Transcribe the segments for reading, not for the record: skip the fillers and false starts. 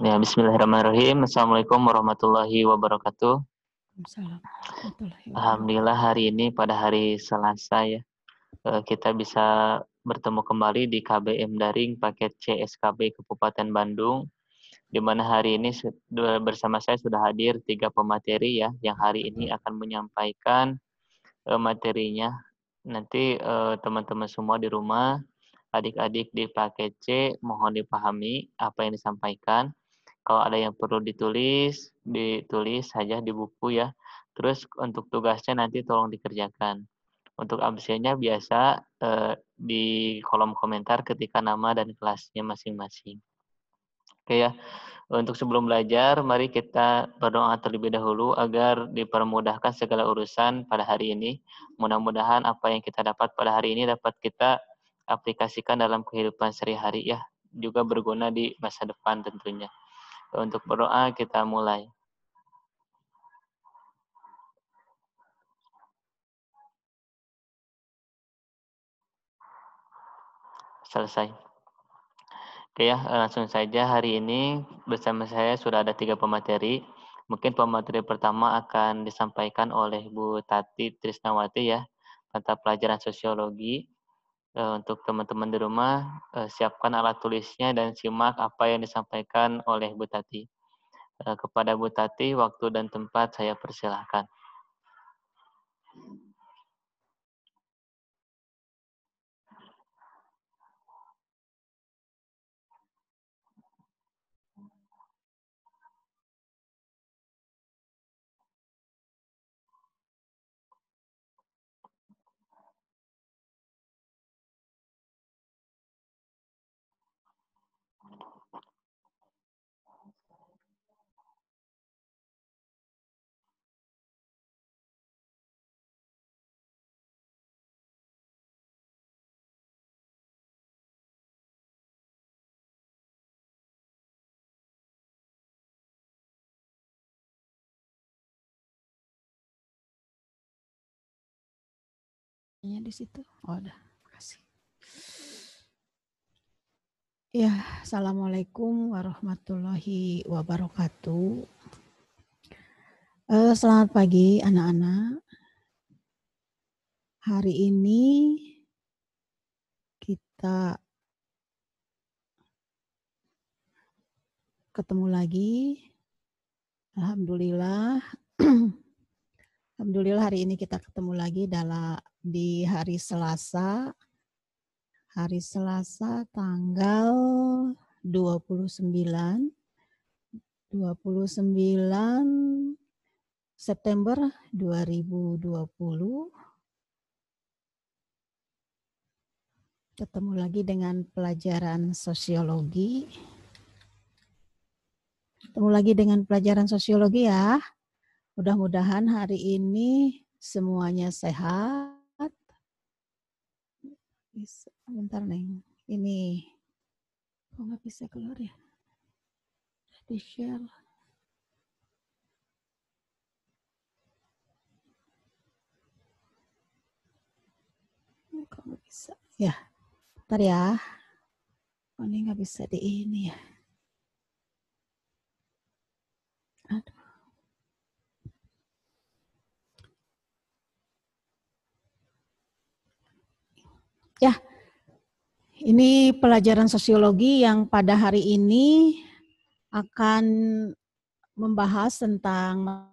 Ya, bismillahirrahmanirrahim. Assalamualaikum warahmatullahi wabarakatuh. Waalaikumsalam warahmatullahi Alhamdulillah wabarakatuh. hari ini pada hari Selasa ya, kita bisa bertemu kembali di KBM Daring paket CSKB Kabupaten Bandung, di mana hari ini bersama saya sudah hadir 3 pemateri ya, yang hari ini akan menyampaikan materinya. Nanti teman-teman semua di rumah, adik-adik di paket C mohon dipahami apa yang disampaikan. Kalau ada yang perlu ditulis saja di buku ya. Terus untuk tugasnya nanti tolong dikerjakan. Untuk absennya biasa di kolom komentar ketika nama dan kelasnya masing-masing. Oke ya, untuk sebelum belajar, mari kita berdoa terlebih dahulu agar dipermudahkan segala urusan pada hari ini. Mudah-mudahan apa yang kita dapat pada hari ini dapat kita aplikasikan dalam kehidupan sehari-hari ya, juga berguna di masa depan tentunya. Untuk berdoa kita mulai. Selesai. Oke ya, langsung saja hari ini bersama saya sudah ada 3 pemateri. Mungkin pemateri pertama akan disampaikan oleh Bu Tati Trisnawati ya, mata pelajaran sosiologi. Untuk teman-teman di rumah, siapkan alat tulisnya dan simak apa yang disampaikan oleh Bu Tati. Kepada Bu Tati, waktu dan tempat saya persilahkan. Di situ. Oh, udah. Makasih. Ya, assalamualaikum warahmatullahi wabarakatuh. Selamat pagi anak-anak. Hari ini kita ketemu lagi. Alhamdulillah. Alhamdulillah hari ini kita ketemu lagi di hari Selasa. Hari Selasa tanggal 29 September 2020. Ketemu lagi dengan pelajaran sosiologi. Ketemu lagi dengan pelajaran sosiologi ya. Mudah-mudahan hari ini semuanya sehat. Bentar Neng. Ini kok nggak bisa keluar ya? Di share. Kok nggak bisa? Ya, bentar ya. Oh, ini nggak bisa di ini ya. Aduh. Ya, ini pelajaran sosiologi yang pada hari ini akan membahas tentang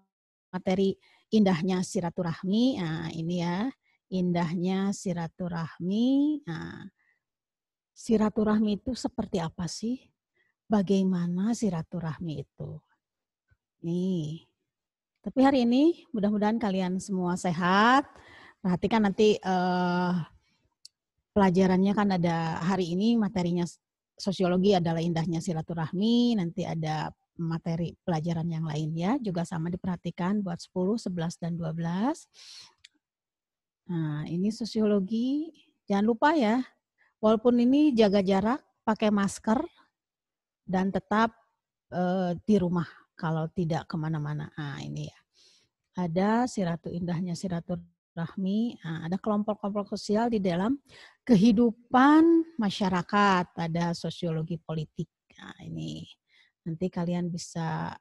materi indahnya silaturahmi. Nah, ini ya, indahnya silaturahmi. Nah, silaturahmi itu seperti apa sih? Bagaimana silaturahmi itu? Nih. Tapi hari ini mudah-mudahan kalian semua sehat. Perhatikan nanti pelajarannya kan ada hari ini materinya sosiologi adalah indahnya silaturahmi, nanti ada materi pelajaran yang lain ya, juga sama diperhatikan buat 10, 11, dan 12. Nah, ini sosiologi, jangan lupa ya, walaupun ini jaga jarak, pakai masker, dan tetap di rumah kalau tidak kemana-mana. Nah, ini ya. Ada indahnya silaturahmi, ada kelompok-kelompok sosial di dalam kehidupan masyarakat, ada sosiologi politik. Nah, ini Nanti kalian bisa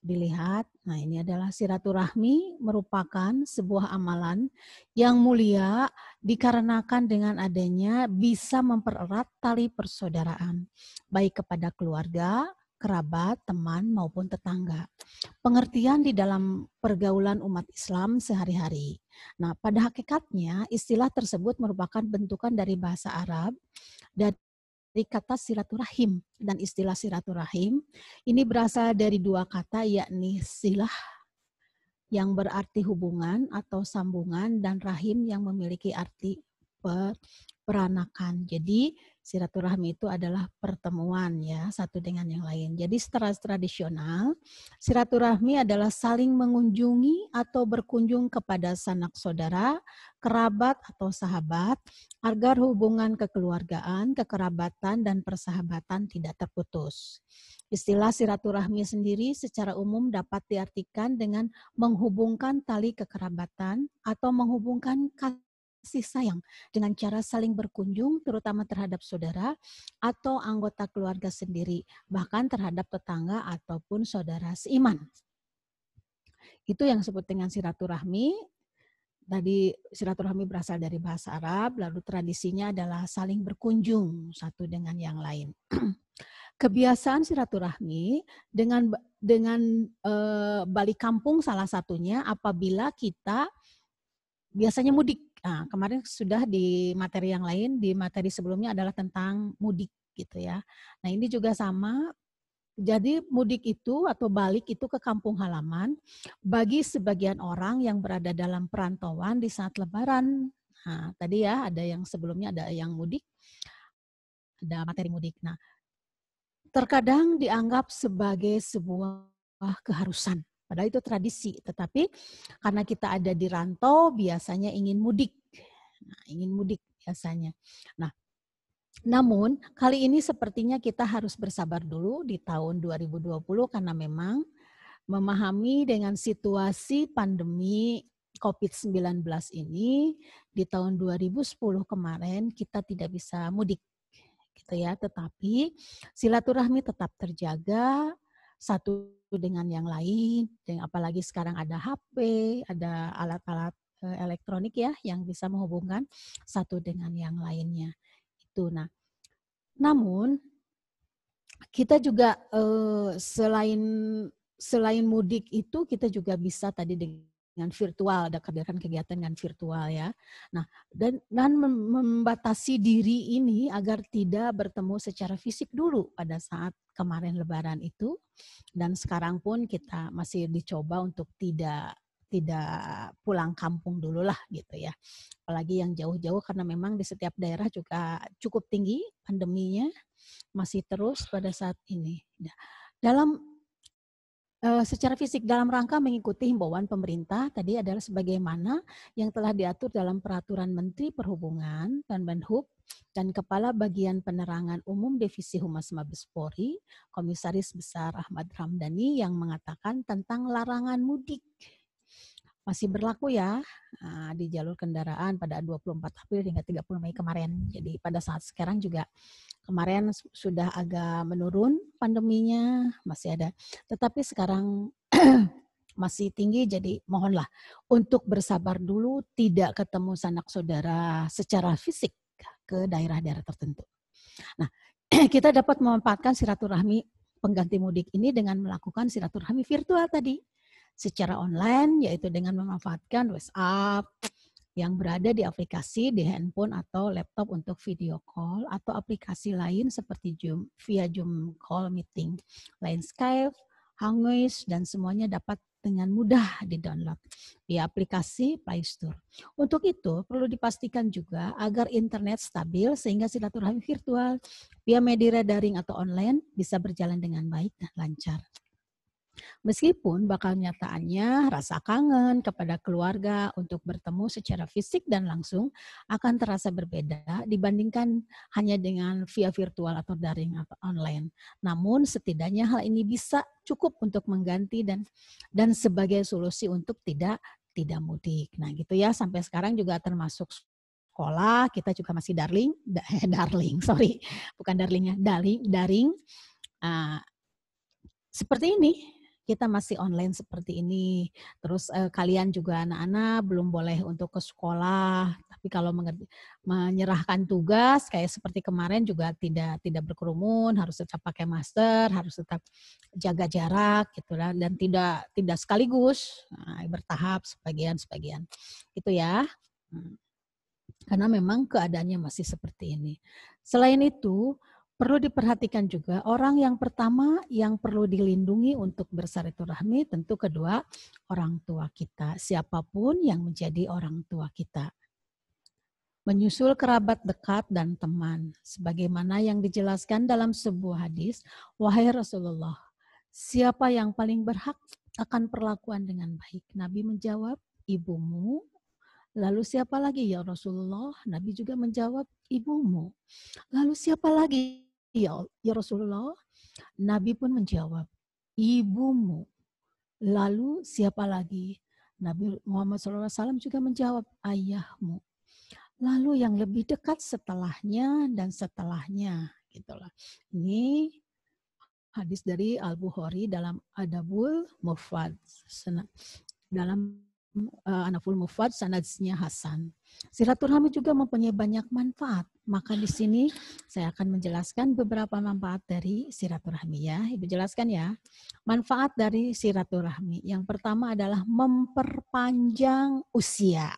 dilihat. Nah, ini adalah silaturahmi merupakan sebuah amalan yang mulia dikarenakan dengan adanya bisa mempererat tali persaudaraan, baik kepada keluarga, kerabat, teman, maupun tetangga. Pengertian di dalam pergaulan umat Islam sehari-hari. Nah, pada hakikatnya istilah tersebut merupakan bentukan dari bahasa Arab dari kata silaturahim, dan istilah silaturahim ini berasal dari dua kata, yakni silah yang berarti hubungan atau sambungan dan rahim yang memiliki arti peranakan. Jadi silaturahmi itu adalah pertemuan ya satu dengan yang lain. Jadi secara tradisional silaturahmi adalah saling mengunjungi atau berkunjung kepada sanak saudara, kerabat atau sahabat agar hubungan kekeluargaan, kekerabatan dan persahabatan tidak terputus. Istilah silaturahmi sendiri secara umum dapat diartikan dengan menghubungkan tali kekerabatan atau menghubungkan kasih sayang dengan cara saling berkunjung terutama terhadap saudara atau anggota keluarga sendiri, bahkan terhadap tetangga ataupun saudara seiman. Itu yang disebut dengan silaturahmi. Tadi silaturahmi berasal dari bahasa Arab, lalu tradisinya adalah saling berkunjung satu dengan yang lain. Kebiasaan silaturahmi dengan balik kampung salah satunya apabila kita biasanya mudik. Nah, kemarin sudah di materi yang lain, di materi sebelumnya adalah tentang mudik gitu ya. Nah, ini juga sama. Jadi mudik itu atau balik itu ke kampung halaman bagi sebagian orang yang berada dalam perantauan di saat Lebaran. Nah, tadi ya ada yang sebelumnya ada yang mudik, ada materi mudik. Nah, terkadang dianggap sebagai sebuah keharusan. Padahal itu tradisi, tetapi karena kita ada di rantau biasanya ingin mudik. Nah, ingin mudik biasanya. Nah, namun kali ini sepertinya kita harus bersabar dulu di tahun 2020 karena memang memahami dengan situasi pandemi COVID-19 ini di tahun 2010 kemarin kita tidak bisa mudik gitu ya, tetapi silaturahmi tetap terjaga satu dengan yang lain, dan apalagi sekarang ada HP, ada alat-alat elektronik ya yang bisa menghubungkan satu dengan yang lainnya. Itu. Nah, namun kita juga selain mudik itu kita juga bisa tadi dengan virtual, ada kegiatan dengan virtual ya. Nah, dan membatasi diri ini agar tidak bertemu secara fisik dulu pada saat kemarin Lebaran itu, dan sekarang pun kita masih dicoba untuk tidak pulang kampung dulu lah gitu ya. Apalagi yang jauh-jauh karena memang di setiap daerah juga cukup tinggi pandeminya, masih terus pada saat ini. Dalam secara fisik dalam rangka mengikuti himbauan pemerintah tadi adalah sebagaimana yang telah diatur dalam Peraturan Menteri Perhubungan dan Menhub dan Kepala Bagian Penerangan Umum Divisi Humas Mabes Polri, Komisaris Besar Ahmad Ramdhani yang mengatakan tentang larangan mudik. Masih berlaku ya di jalur kendaraan pada 24 April hingga 30 Mei kemarin. Jadi pada saat sekarang juga kemarin sudah agak menurun pandeminya, masih ada. Tetapi sekarang masih tinggi, jadi mohonlah untuk bersabar dulu, tidak ketemu sanak saudara secara fisik ke daerah-daerah tertentu. Nah, kita dapat memanfaatkan silaturahmi pengganti mudik ini dengan melakukan silaturahmi virtual tadi secara online, yaitu dengan memanfaatkan WhatsApp yang berada di aplikasi di handphone atau laptop untuk video call atau aplikasi lain seperti Zoom via Zoom call meeting, lain Skype, Hangouts, dan semuanya dapat dengan mudah di-download di aplikasi Play Store. Untuk itu perlu dipastikan juga agar internet stabil sehingga silaturahmi virtual via media daring atau online bisa berjalan dengan baik dan lancar. Meskipun bakal nyataannya rasa kangen kepada keluarga untuk bertemu secara fisik dan langsung akan terasa berbeda dibandingkan hanya dengan via virtual atau daring atau online. Namun setidaknya hal ini bisa cukup untuk mengganti dan sebagai solusi untuk tidak mudik. Nah gitu ya, sampai sekarang juga termasuk sekolah kita juga masih daring. seperti ini, kita masih online seperti ini. Terus kalian juga anak-anak belum boleh untuk ke sekolah, tapi kalau menyerahkan tugas kayak seperti kemarin juga tidak berkerumun, harus tetap pakai masker, harus tetap jaga jarak gitu lah, dan tidak sekaligus, bertahap sebagian. Itu ya. Karena memang keadaannya masih seperti ini. Selain itu, perlu diperhatikan juga orang yang pertama yang perlu dilindungi untuk bersilaturahmi tentu kedua orang tua kita, siapapun yang menjadi orang tua kita. Menyusul kerabat dekat dan teman, sebagaimana yang dijelaskan dalam sebuah hadis, wahai Rasulullah, siapa yang paling berhak akan perlakuan dengan baik? Nabi menjawab, ibumu. Lalu siapa lagi ya Rasulullah? Nabi juga menjawab, ibumu. Lalu siapa lagi ya Rasulullah? Nabi pun menjawab, ibumu. Lalu siapa lagi? Nabi Muhammad SAW juga menjawab, ayahmu. Lalu yang lebih dekat setelahnya dan setelahnya. Gitulah. Ini hadis dari Al-Bukhari dalam Adabul Mufrad. Dalam Anaful Mufrad sanadnya Hasan. Silaturahmi juga mempunyai banyak manfaat. Maka di sini saya akan menjelaskan beberapa manfaat dari silaturahmi ya. Ibu jelaskan ya. Manfaat dari silaturahmi. Yang pertama adalah memperpanjang usia.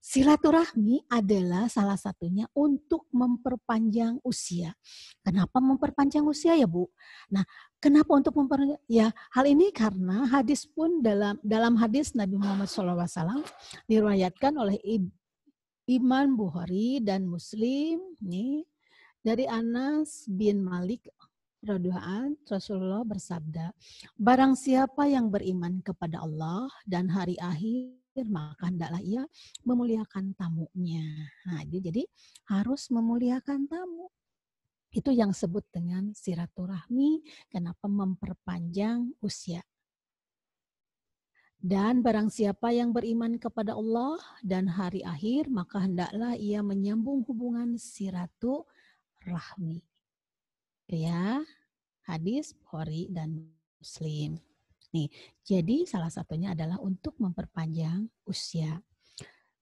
Silaturahmi adalah salah satunya untuk memperpanjang usia. Kenapa memperpanjang usia ya Bu? Nah, kenapa untuk memperpanjang? Ya, hal ini karena hadis pun dalam hadis Nabi Muhammad SAW diriwayatkan oleh Imam Bukhari dan Muslim nih dari Anas bin Malik radhiyallahu Rasulullah bersabda, barang siapa yang beriman kepada Allah dan hari akhir maka hendaklah ia memuliakan tamunya. Nah, jadi harus memuliakan tamu. Itu yang sebut dengan silaturahmi, kenapa memperpanjang usia. Dan barang siapa yang beriman kepada Allah dan hari akhir, maka hendaklah ia menyambung hubungan silaturahmi. Ya, hadis Bukhari dan Muslim. Nih, jadi salah satunya adalah untuk memperpanjang usia.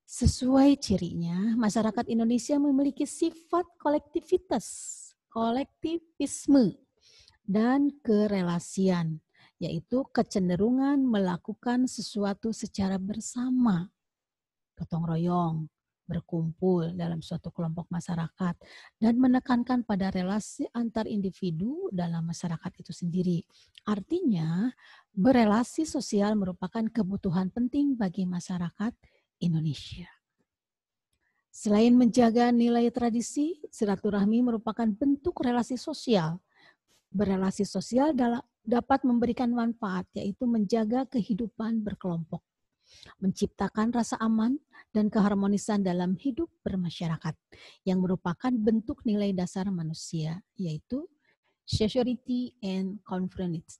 Sesuai cirinya, masyarakat Indonesia memiliki sifat kolektivisme, dan kerelasian, yaitu kecenderungan melakukan sesuatu secara bersama, gotong royong, berkumpul dalam suatu kelompok masyarakat, dan menekankan pada relasi antar individu dalam masyarakat itu sendiri. Artinya, berelasi sosial merupakan kebutuhan penting bagi masyarakat Indonesia. Selain menjaga nilai tradisi, silaturahmi merupakan bentuk relasi sosial. Berelasi sosial dapat memberikan manfaat, yaitu menjaga kehidupan berkelompok, menciptakan rasa aman dan keharmonisan dalam hidup bermasyarakat yang merupakan bentuk nilai dasar manusia, yaitu society and conformity.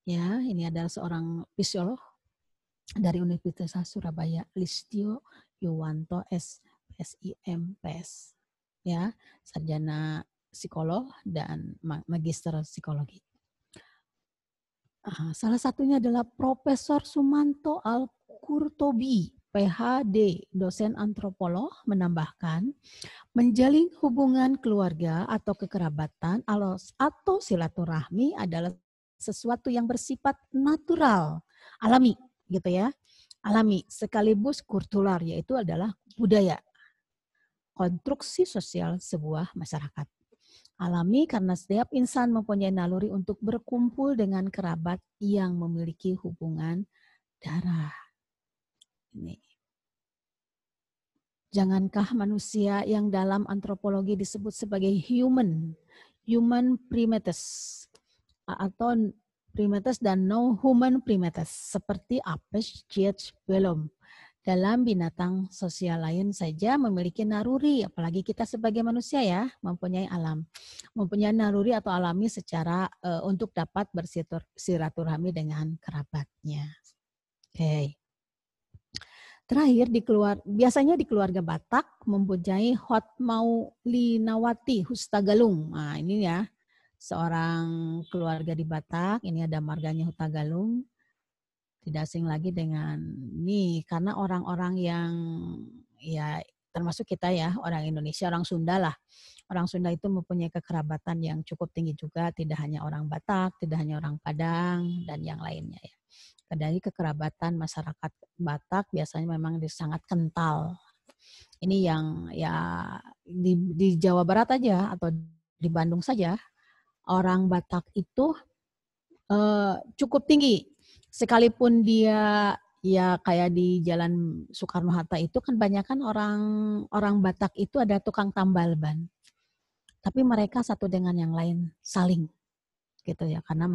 Ya, ini adalah seorang fisiolog dari Universitas Surabaya, Listio Yuwanto SIMPS. Ya, sarjana psikolog dan magister psikologi. Salah satunya adalah Profesor Sumanto Al-Qurtubi, PhD, dosen antropolog, menambahkan, menjalin hubungan keluarga atau kekerabatan atau silaturahmi adalah sesuatu yang bersifat natural, alami, gitu ya. Alami, sekaligus kultural, yaitu adalah budaya, konstruksi sosial sebuah masyarakat. Alami karena setiap insan mempunyai naluri untuk berkumpul dengan kerabat yang memiliki hubungan darah. Ini. Jangankah manusia yang dalam antropologi disebut sebagai human primates atau primates dan no human primates seperti apes, jet, belum. Dalam binatang sosial lain saja memiliki naluri, apalagi kita sebagai manusia ya, mempunyai naluri atau alami secara untuk dapat bersilaturahmi dengan kerabatnya. Oke. Terakhir biasanya di keluarga Batak mempunyai Hotmaulinawati Hustagalung. Nah, ini ya. seorang keluarga di Batak, ini ada marganya Hutagalung, tidak asing lagi dengan ini, karena orang-orang yang ya termasuk kita ya, orang Indonesia, orang Sunda lah. Orang Sunda itu mempunyai kekerabatan yang cukup tinggi juga, tidak hanya orang Batak, tidak hanya orang Padang, dan yang lainnya ya. Dari kekerabatan masyarakat Batak biasanya memang sangat kental. Ini yang ya di Jawa Barat aja atau di Bandung saja, orang Batak itu cukup tinggi. Sekalipun dia ya kayak di Jalan Soekarno-Hatta itu kan banyak kan orang Batak itu ada tukang tambal ban. Tapi mereka satu dengan yang lain saling gitu ya, karena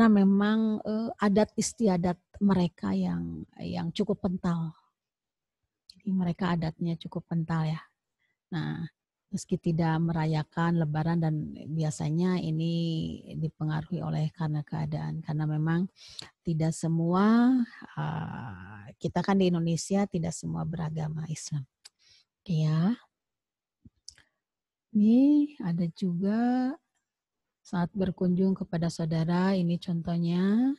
memang adat istiadat mereka yang cukup kental. Jadi mereka adatnya cukup kental ya. Nah, meski tidak merayakan Lebaran dan biasanya ini dipengaruhi oleh karena keadaan, karena memang tidak semua kita kan di Indonesia tidak semua beragama Islam. Ya, ini ada juga saat berkunjung kepada saudara, ini contohnya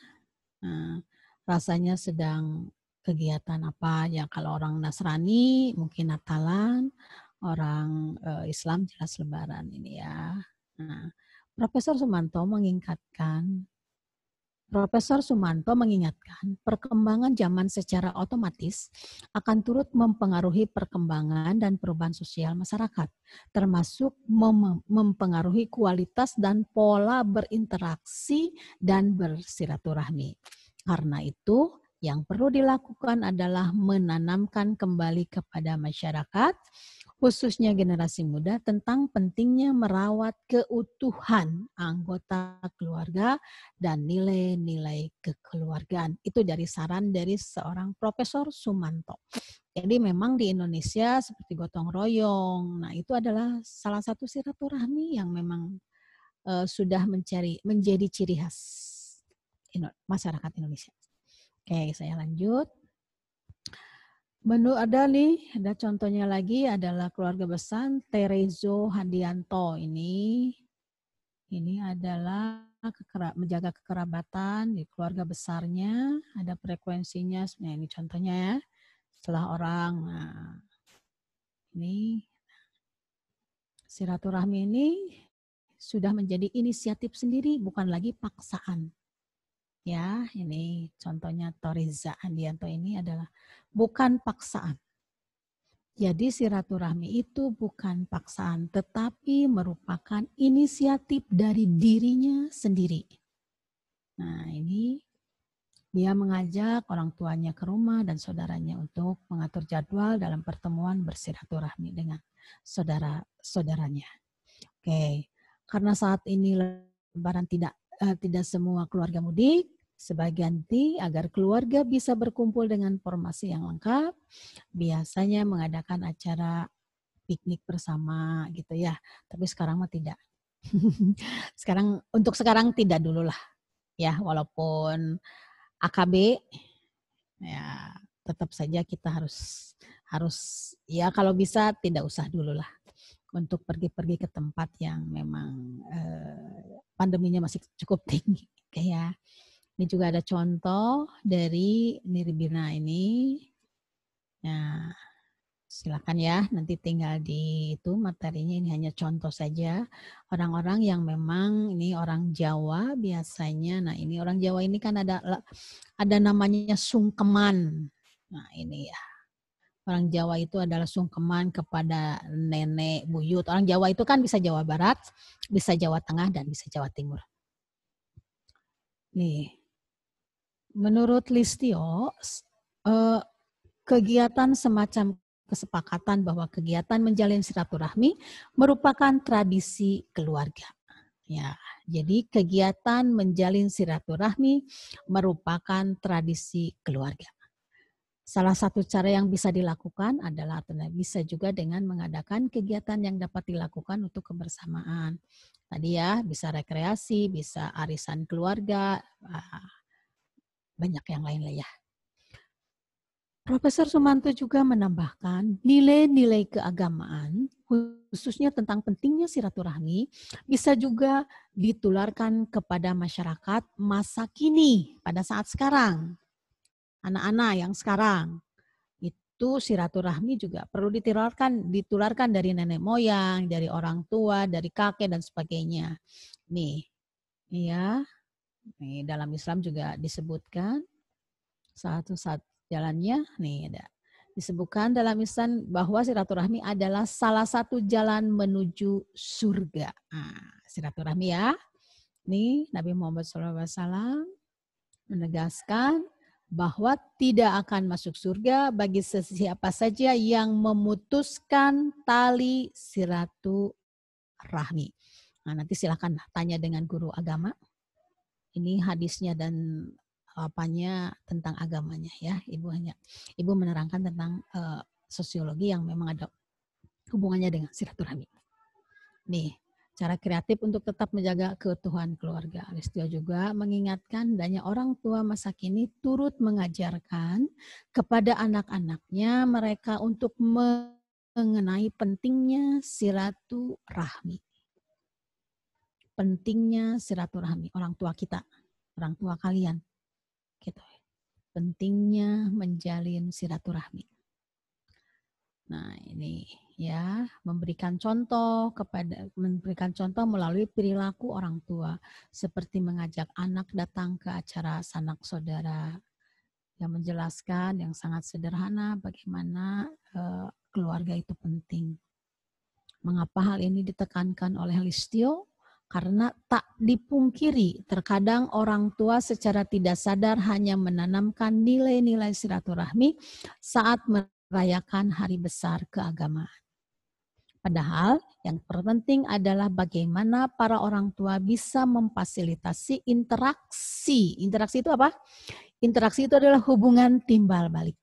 rasanya sedang kegiatan apa ya, kalau orang Nasrani mungkin Natalan, orang Islam jelas Lebaran ini ya. Nah, Profesor Sumanto mengingatkan perkembangan zaman secara otomatis akan turut mempengaruhi perkembangan dan perubahan sosial masyarakat, termasuk mempengaruhi kualitas dan pola berinteraksi dan bersilaturahmi. Karena itu, yang perlu dilakukan adalah menanamkan kembali kepada masyarakat, khususnya generasi muda, tentang pentingnya merawat keutuhan anggota keluarga dan nilai-nilai kekeluargaan. Itu dari saran dari seorang Profesor Sumanto. Jadi memang di Indonesia seperti gotong royong, nah itu adalah salah satu silaturahmi yang memang sudah menjadi ciri khas masyarakat Indonesia. Oke, saya lanjut. Ada contohnya lagi adalah keluarga besar Terezo Handianto. Ini adalah menjaga kekerabatan di keluarga besarnya, ada frekuensinya. Nah, ini contohnya ya. Setelah orang, nah, ini silaturahmi ini sudah menjadi inisiatif sendiri, bukan lagi paksaan. Ya, ini contohnya Toriza Handianto ini adalah bukan paksaan. Jadi silaturahmi itu bukan paksaan, tetapi merupakan inisiatif dari dirinya sendiri. Nah, ini dia mengajak orang tuanya ke rumah dan saudaranya untuk mengatur jadwal dalam pertemuan bersilaturahmi dengan saudara-saudaranya. Oke, karena saat ini Lebaran tidak semua keluarga mudik, sebagian agar keluarga bisa berkumpul dengan formasi yang lengkap, biasanya mengadakan acara piknik bersama gitu ya. Tapi sekarang mah tidak. Untuk sekarang tidak dulu lah ya, walaupun AKB ya tetap saja kita harus ya kalau bisa tidak usah dulu lah untuk pergi-pergi ke tempat yang memang pandeminya masih cukup tinggi. Kayak ini juga ada contoh dari Niribina ini. Nah, silakan ya, nanti tinggal di itu materinya, ini hanya contoh saja. Orang-orang yang memang ini orang Jawa biasanya. Nah, ini orang Jawa ini kan ada namanya sungkeman. Nah, ini ya. Orang Jawa itu adalah sungkeman kepada nenek, buyut. Orang Jawa itu kan bisa Jawa Barat, bisa Jawa Tengah, dan bisa Jawa Timur. Nih, menurut Listio, kegiatan semacam kesepakatan bahwa kegiatan menjalin silaturahmi merupakan tradisi keluarga. Ya, jadi kegiatan menjalin silaturahmi merupakan tradisi keluarga. Salah satu cara yang bisa dilakukan adalah bisa juga dengan mengadakan kegiatan yang dapat dilakukan untuk kebersamaan. Tadi ya, bisa rekreasi, bisa arisan keluarga, banyak yang lain lah ya. Profesor Sumanto juga menambahkan nilai-nilai keagamaan, khususnya tentang pentingnya silaturahmi bisa juga ditularkan kepada masyarakat masa kini pada saat sekarang. Anak-anak yang sekarang itu silaturahmi juga perlu ditularkan dari nenek moyang, dari orang tua, dari kakek dan sebagainya. Nih, ya. Nih dalam Islam juga disebutkan satu jalannya nih ada. Disebutkan dalam Islam bahwa silaturahmi adalah salah satu jalan menuju surga. Nah, silaturahmi ya. Nih Nabi Muhammad SAW menegaskan bahwa tidak akan masuk surga bagi siapa saja yang memutuskan tali silaturahmi. Nah, nanti silakan tanya dengan guru agama. Ini hadisnya dan apanya tentang agamanya ya. Ibu menerangkan tentang sosiologi yang memang ada hubungannya dengan silaturahmi. Nih, cara kreatif untuk tetap menjaga keutuhan keluarga. Listio juga mengingatkan hendaknya orang tua masa kini turut mengajarkan kepada anak-anaknya mereka untuk mengenai pentingnya silaturahmi. Pentingnya silaturahmi orang tua kita, orang tua kalian. Gitu. Pentingnya menjalin silaturahmi. Nah, ini ya, memberikan contoh melalui perilaku orang tua seperti mengajak anak datang ke acara sanak saudara yang menjelaskan yang sangat sederhana bagaimana keluarga itu penting. Mengapa hal ini ditekankan oleh Listio? Karena tak dipungkiri, terkadang orang tua secara tidak sadar hanya menanamkan nilai-nilai silaturahmi saat merayakan hari besar keagamaan. Padahal yang terpenting adalah bagaimana para orang tua bisa memfasilitasi interaksi. Interaksi itu apa? Interaksi itu adalah hubungan timbal balik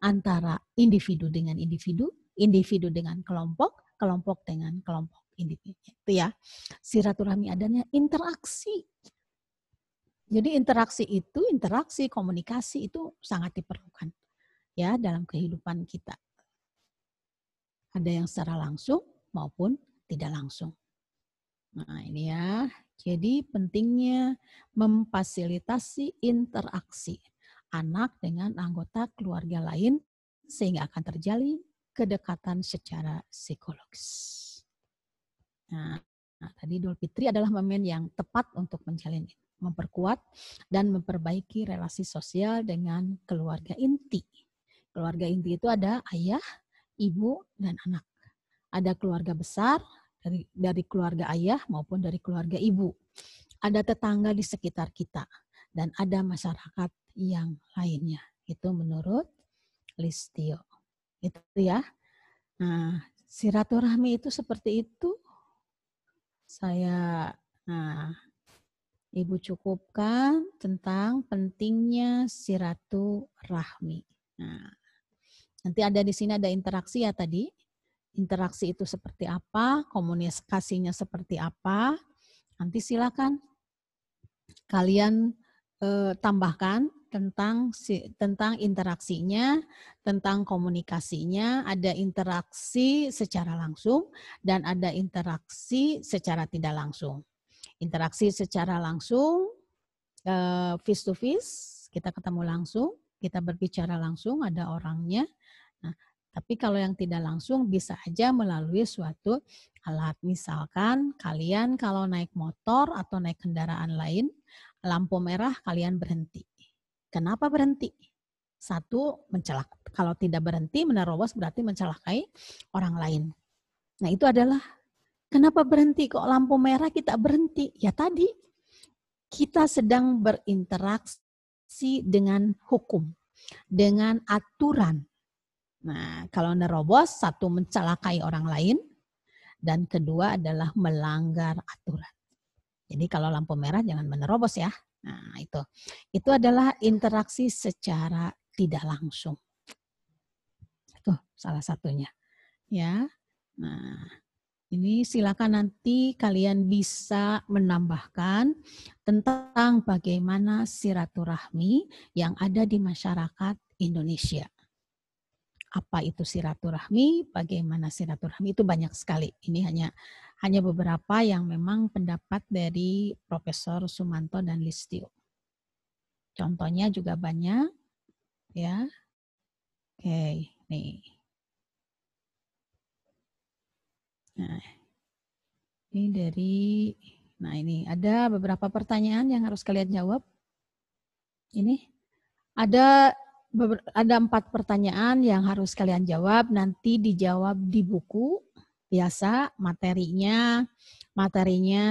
antara individu dengan individu, individu dengan kelompok, kelompok dengan kelompok. Itu ya, silaturahmi adanya interaksi. Jadi interaksi komunikasi itu sangat diperlukan ya dalam kehidupan kita. Ada yang secara langsung maupun tidak langsung. Nah ini ya, jadi pentingnya memfasilitasi interaksi anak dengan anggota keluarga lain sehingga akan terjalin kedekatan secara psikologis. Nah, tadi Idul Fitri adalah momen yang tepat untuk menjalin, memperkuat dan memperbaiki relasi sosial dengan keluarga inti. Keluarga inti itu ada ayah, ibu, dan anak. Ada keluarga besar dari keluarga ayah maupun dari keluarga ibu. Ada tetangga di sekitar kita dan ada masyarakat yang lainnya. Itu menurut Listio. Itu ya. Nah, silaturahmi itu seperti itu. Ibu cukupkan tentang pentingnya silaturahmi. Nah, nanti ada di sini ada interaksi ya tadi. Interaksi itu seperti apa, komunikasinya seperti apa. Nanti silakan kalian tambahkan tentang interaksinya, tentang komunikasinya. Ada interaksi secara langsung dan ada interaksi secara tidak langsung. Interaksi secara langsung, face to face, kita ketemu langsung, kita berbicara langsung, ada orangnya. Nah, tapi kalau yang tidak langsung bisa aja melalui suatu alat. Misalkan kalian kalau naik motor atau naik kendaraan lain, lampu merah kalian berhenti. Kenapa berhenti? Satu, kalau tidak berhenti menerobos berarti mencelakai orang lain. Nah itu adalah kenapa berhenti? Kok lampu merah kita berhenti? Ya tadi kita sedang berinteraksi dengan hukum, dengan aturan. Nah kalau nerobos, satu mencelakai orang lain, dan kedua adalah melanggar aturan. Jadi kalau lampu merah jangan menerobos ya. Nah itu adalah interaksi secara tidak langsung. Itu salah satunya. Ya. Nah ini silakan nanti kalian bisa menambahkan tentang bagaimana silaturahmi yang ada di masyarakat Indonesia. apa itu silaturahmi, bagaimana silaturahmi, itu banyak sekali. Ini hanya beberapa yang memang pendapat dari Profesor Sumanto dan Listio. Contohnya juga banyak, ya. Oke, nih. Nah, ini ada beberapa pertanyaan yang harus kalian jawab. Ini ada 4 pertanyaan yang harus kalian jawab, nanti dijawab di buku. Biasa materinya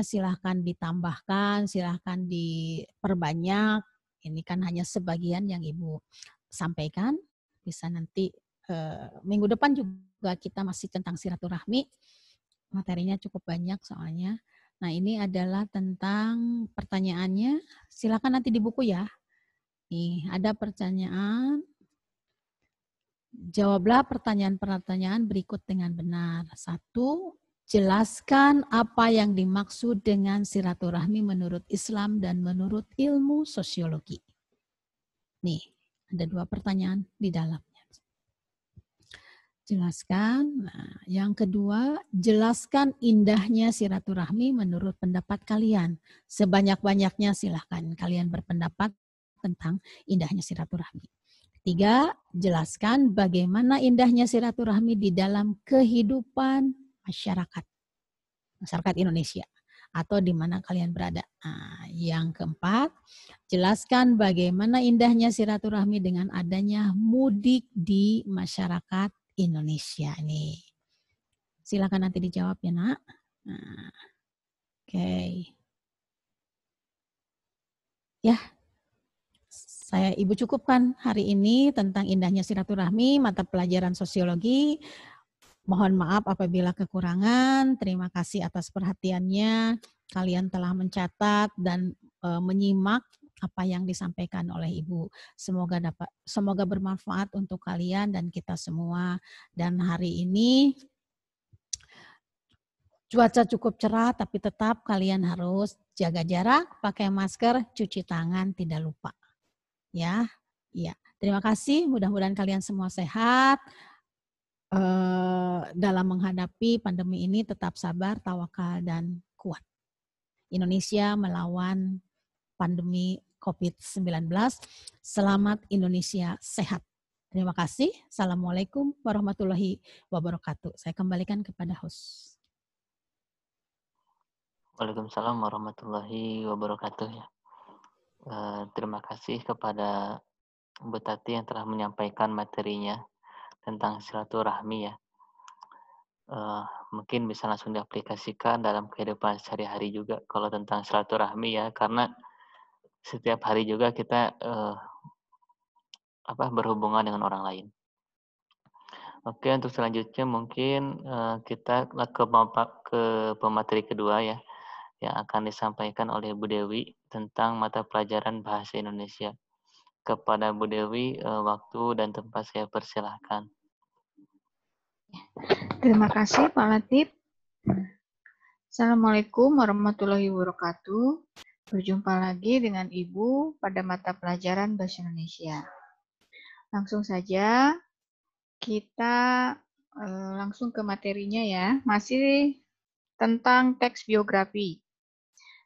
silahkan ditambahkan, silahkan diperbanyak. Ini kan hanya sebagian yang Ibu sampaikan. Bisa nanti minggu depan juga kita masih tentang silaturahmi. Materinya cukup banyak soalnya. Nah, ini adalah tentang pertanyaannya. Silakan nanti di buku ya. Nih, ada pertanyaan. Jawablah pertanyaan-pertanyaan berikut dengan benar. 1. Jelaskan apa yang dimaksud dengan silaturahmi menurut Islam dan menurut ilmu sosiologi. Nih, ada 2 pertanyaan di dalamnya. Jelaskan. Nah, yang kedua, jelaskan indahnya silaturahmi menurut pendapat kalian. Sebanyak-banyaknya silahkan kalian berpendapat tentang indahnya silaturahmi. 3, jelaskan bagaimana indahnya silaturahmi di dalam kehidupan masyarakat Indonesia atau di mana kalian berada. Nah, yang keempat, jelaskan bagaimana indahnya silaturahmi dengan adanya mudik di masyarakat Indonesia nih. Silakan nanti dijawab ya, Nak. Nah, oke. Ya, saya Ibu cukupkan hari ini tentang indahnya silaturahmi, mata pelajaran sosiologi. Mohon maaf apabila kekurangan. Terima kasih atas perhatiannya. Kalian telah mencatat dan menyimak apa yang disampaikan oleh Ibu. Semoga bermanfaat untuk kalian dan kita semua. Dan hari ini cuaca cukup cerah, tapi tetap kalian harus jaga jarak, pakai masker, cuci tangan, tidak lupa. Ya, iya. Terima kasih. Mudah-mudahan kalian semua sehat. Dalam menghadapi pandemi ini tetap sabar, tawakal, dan kuat. Indonesia melawan pandemi COVID-19. Selamat Indonesia sehat. Terima kasih. Assalamualaikum warahmatullahi wabarakatuh. Saya kembalikan kepada host. Waalaikumsalam warahmatullahi wabarakatuh. Terima kasih kepada Bu Tati yang telah menyampaikan materinya tentang silaturahmi ya. Mungkin bisa langsung diaplikasikan dalam kehidupan sehari-hari juga kalau tentang silaturahmi ya, karena setiap hari juga kita berhubungan dengan orang lain. Oke, untuk selanjutnya mungkin kita ke pemateri kedua ya, yang akan disampaikan oleh Bu Dewi tentang mata pelajaran Bahasa Indonesia. Kepada Bu Dewi, waktu dan tempat saya persilahkan. Terima kasih Pak Latif. Assalamualaikum warahmatullahi wabarakatuh. Berjumpa lagi dengan Ibu pada mata pelajaran Bahasa Indonesia. Langsung saja kita langsung ke materinya ya. Masih tentang teks biografi.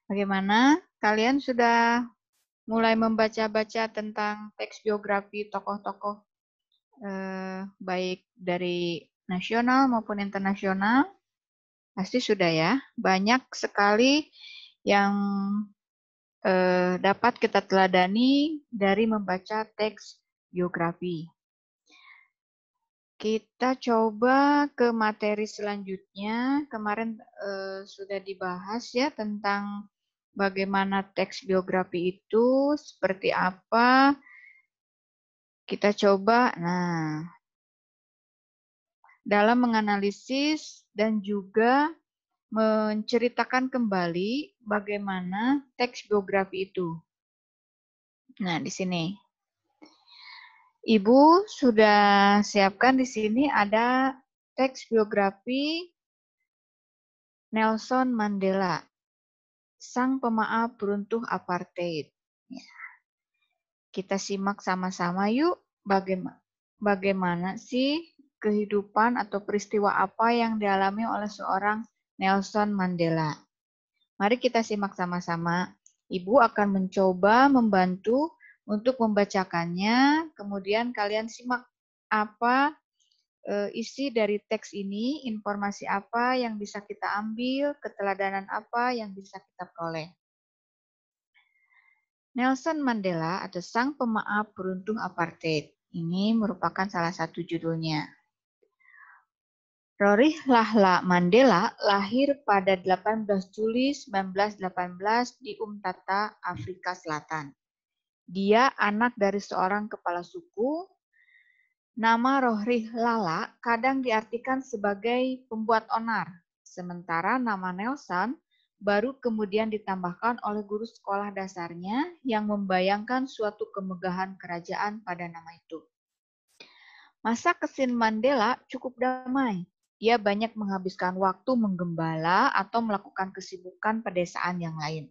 Bagaimana? Kalian sudah mulai membaca-baca tentang teks biografi tokoh-tokoh baik dari nasional maupun internasional? Pasti sudah ya. Banyak sekali yang dapat kita teladani dari membaca teks biografi. Kita coba ke materi selanjutnya. Kemarin sudah dibahas ya tentang bagaimana teks biografi itu, seperti apa. Kita coba, dalam menganalisis dan juga menceritakan kembali bagaimana teks biografi itu. Nah, di sini. Ibu sudah siapkan di sini ada teks biografi Nelson Mandela, sang pemaaf runtuh apartheid. Kita simak sama-sama yuk bagaimana sih kehidupan atau peristiwa apa yang dialami oleh seorang Nelson Mandela. Mari kita simak sama-sama. Ibu akan mencoba membantu untuk membacakannya, kemudian kalian simak apa isi dari teks ini, informasi apa yang bisa kita ambil, keteladanan apa yang bisa kita peroleh. Nelson Mandela atau Sang Pemaaf Beruntung Apartheid. Ini merupakan salah satu judulnya. Rorih Lahla Mandela lahir pada 18 Juli 1918 di Umtata, Afrika Selatan. Dia anak dari seorang kepala suku. Nama Rorih Lala kadang diartikan sebagai pembuat onar, sementara nama Nelson baru kemudian ditambahkan oleh guru sekolah dasarnya yang membayangkan suatu kemegahan kerajaan pada nama itu. Masa kecil Mandela cukup damai. Dia banyak menghabiskan waktu menggembala atau melakukan kesibukan pedesaan yang lain.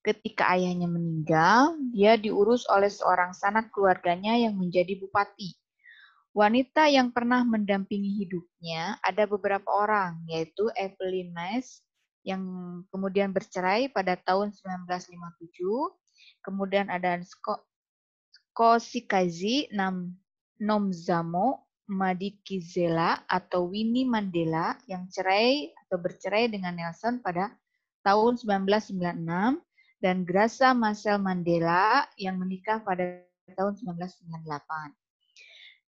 Ketika ayahnya meninggal, dia diurus oleh seorang sanak keluarganya yang menjadi bupati. Wanita yang pernah mendampingi hidupnya ada beberapa orang, yaitu Evelyn Mays yang kemudian bercerai pada tahun 1957, kemudian ada Nkosikazi Nomzamo Madikizela atau Winnie Mandela yang bercerai dengan Nelson pada tahun 1996, dan Graça Machel Mandela yang menikah pada tahun 1998.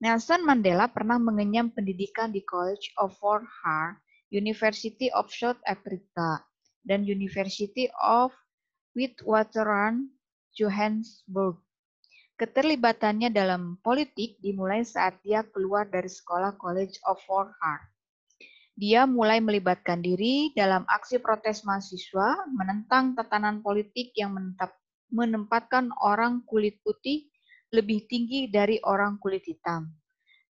Nelson Mandela pernah mengenyam pendidikan di College of Fort Hare, University of South Africa, dan University of Witwatersrand, Johannesburg. Keterlibatannya dalam politik dimulai saat dia keluar dari sekolah College of Fort Hare. Dia mulai melibatkan diri dalam aksi protes mahasiswa menentang tatanan politik yang menempatkan orang kulit putih lebih tinggi dari orang kulit hitam.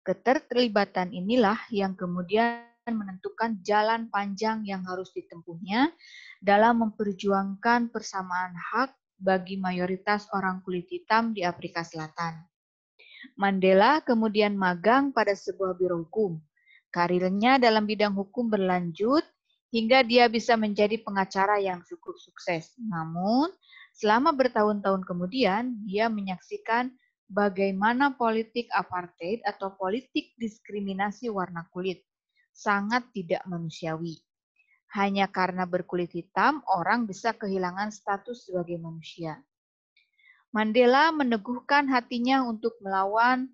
Keterlibatan inilah yang kemudian menentukan jalan panjang yang harus ditempuhnya dalam memperjuangkan persamaan hak bagi mayoritas orang kulit hitam di Afrika Selatan. Mandela kemudian magang pada sebuah biro hukum. Karirnya dalam bidang hukum berlanjut hingga dia bisa menjadi pengacara yang cukup sukses. Namun, selama bertahun-tahun kemudian, dia menyaksikan bagaimana politik apartheid atau politik diskriminasi warna kulit sangat tidak manusiawi. Hanya karena berkulit hitam, orang bisa kehilangan status sebagai manusia. Mandela meneguhkan hatinya untuk melawan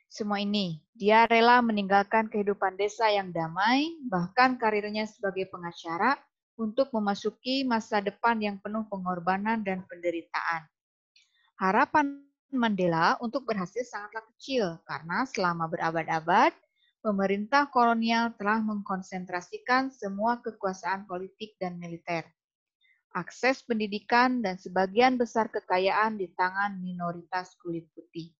semua ini. Dia rela meninggalkan kehidupan desa yang damai, bahkan karirnya sebagai pengacara, untuk memasuki masa depan yang penuh pengorbanan dan penderitaan. Harapan Mandela untuk berhasil sangatlah kecil, karena selama berabad-abad, pemerintah kolonial telah mengkonsentrasikan semua kekuasaan politik dan militer. Akses pendidikan dan sebagian besar kekayaan di tangan minoritas kulit putih.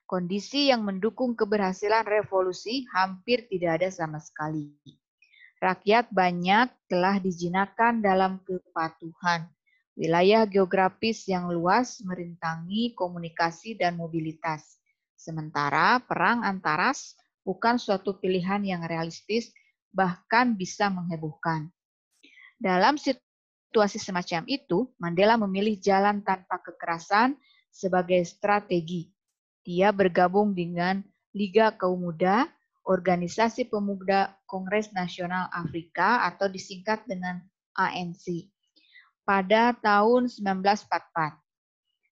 Kondisi yang mendukung keberhasilan revolusi hampir tidak ada sama sekali. Rakyat banyak telah dijinakkan dalam kepatuhan. Wilayah geografis yang luas merintangi komunikasi dan mobilitas. Sementara perang antar ras bukan suatu pilihan yang realistis, bahkan bisa menghebohkan. Dalam situasi semacam itu, Mandela memilih jalan tanpa kekerasan sebagai strategi. Dia bergabung dengan Liga Kaum Muda, Organisasi Pemuda Kongres Nasional Afrika atau disingkat dengan ANC. Pada tahun 1944,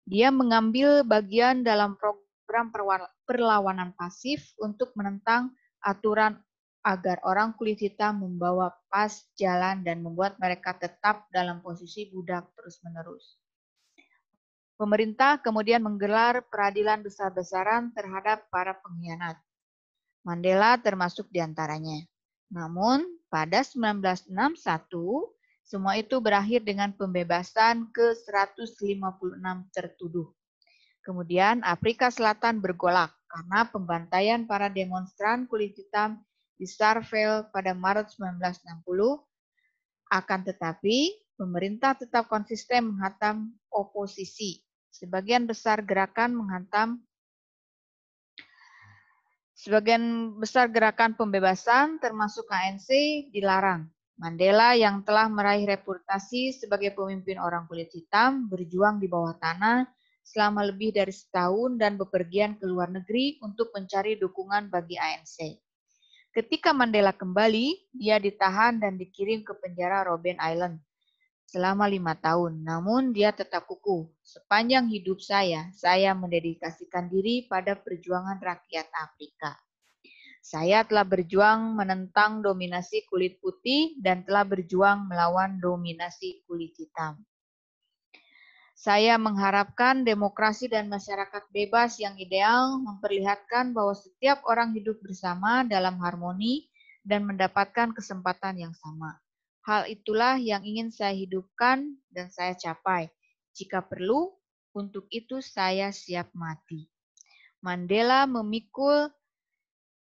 dia mengambil bagian dalam program perlawanan pasif untuk menentang aturan agar orang kulit hitam membawa pas jalan dan membuat mereka tetap dalam posisi budak terus-menerus. Pemerintah kemudian menggelar peradilan besar-besaran terhadap para pengkhianat. Mandela termasuk di antaranya. Namun, pada 1961, semua itu berakhir dengan pembebasan ke-156 tertuduh. Kemudian Afrika Selatan bergolak karena pembantaian para demonstran kulit hitam di Sharpeville pada Maret 1960. Akan tetapi, pemerintah tetap konsisten menghantam oposisi. Sebagian besar gerakan menghantam Sebagian besar gerakan pembebasan termasuk ANC dilarang. Mandela yang telah meraih reputasi sebagai pemimpin orang kulit hitam berjuang di bawah tanah selama lebih dari setahun dan bepergian ke luar negeri untuk mencari dukungan bagi ANC. Ketika Mandela kembali, dia ditahan dan dikirim ke penjara Robben Island selama 5 tahun. Namun dia tetap kukuh. Sepanjang hidup saya mendedikasikan diri pada perjuangan rakyat Afrika. Saya telah berjuang menentang dominasi kulit putih dan telah berjuang melawan dominasi kulit hitam. Saya mengharapkan demokrasi dan masyarakat bebas yang ideal memperlihatkan bahwa setiap orang hidup bersama dalam harmoni dan mendapatkan kesempatan yang sama. Hal itulah yang ingin saya hidupkan dan saya capai. Jika perlu, untuk itu saya siap mati. Mandela memikul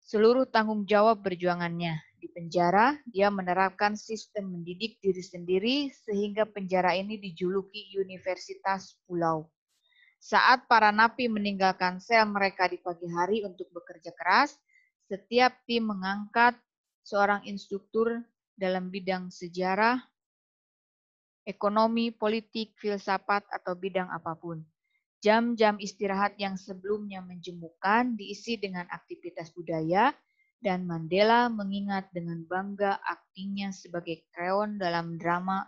seluruh tanggung jawab perjuangannya. Di penjara, dia menerapkan sistem mendidik diri sendiri sehingga penjara ini dijuluki Universitas Pulau. Saat para napi meninggalkan sel mereka di pagi hari untuk bekerja keras, setiap tim mengangkat seorang instruktur dalam bidang sejarah, ekonomi, politik, filsafat, atau bidang apapun. Jam-jam istirahat yang sebelumnya menjemukan diisi dengan aktivitas budaya, dan Mandela mengingat dengan bangga aktingnya sebagai Kreon dalam drama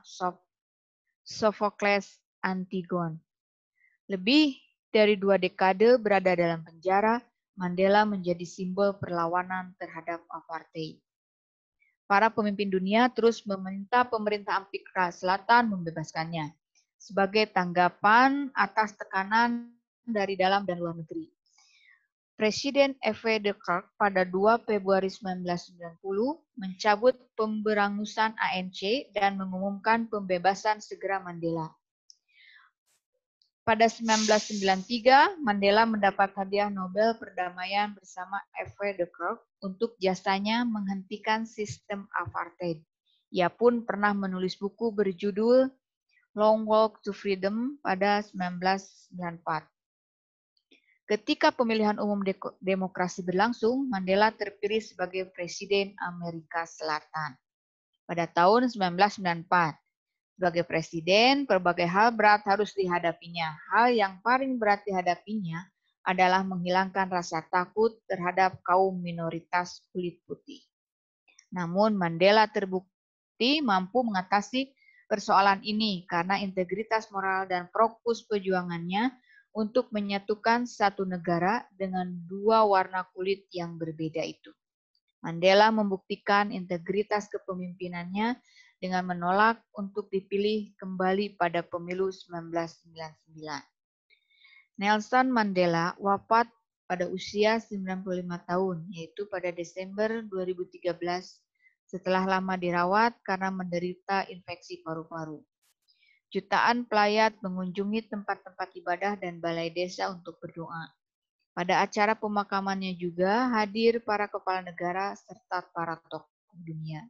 Sophocles Antigone. Lebih dari 2 dekade berada dalam penjara, Mandela menjadi simbol perlawanan terhadap apartheid. Para pemimpin dunia terus meminta pemerintah Afrika Selatan membebaskannya sebagai tanggapan atas tekanan dari dalam dan luar negeri. Presiden F.W. de Klerk pada 2 Februari 1990 mencabut pemberangusan ANC dan mengumumkan pembebasan segera Mandela. Pada 1993, Mandela mendapat hadiah Nobel Perdamaian bersama F.W. de Klerk untuk jasanya menghentikan sistem apartheid. Ia pun pernah menulis buku berjudul Long Walk to Freedom pada 1994. Ketika pemilihan umum demokrasi berlangsung, Mandela terpilih sebagai Presiden Amerika Selatan pada tahun 1994. Sebagai presiden, berbagai hal berat harus dihadapinya. Hal yang paling berat dihadapinya adalah menghilangkan rasa takut terhadap kaum minoritas kulit putih. Namun Mandela terbukti mampu mengatasi persoalan ini karena integritas moral dan fokus perjuangannya untuk menyatukan satu negara dengan 2 warna kulit yang berbeda itu. Mandela membuktikan integritas kepemimpinannya dengan menolak untuk dipilih kembali pada pemilu 1999. Nelson Mandela wafat pada usia 95 tahun, yaitu pada Desember 2013, setelah lama dirawat karena menderita infeksi paru-paru. Jutaan pelayat mengunjungi tempat-tempat ibadah dan balai desa untuk berdoa. Pada acara pemakamannya juga hadir para kepala negara serta para tokoh dunia.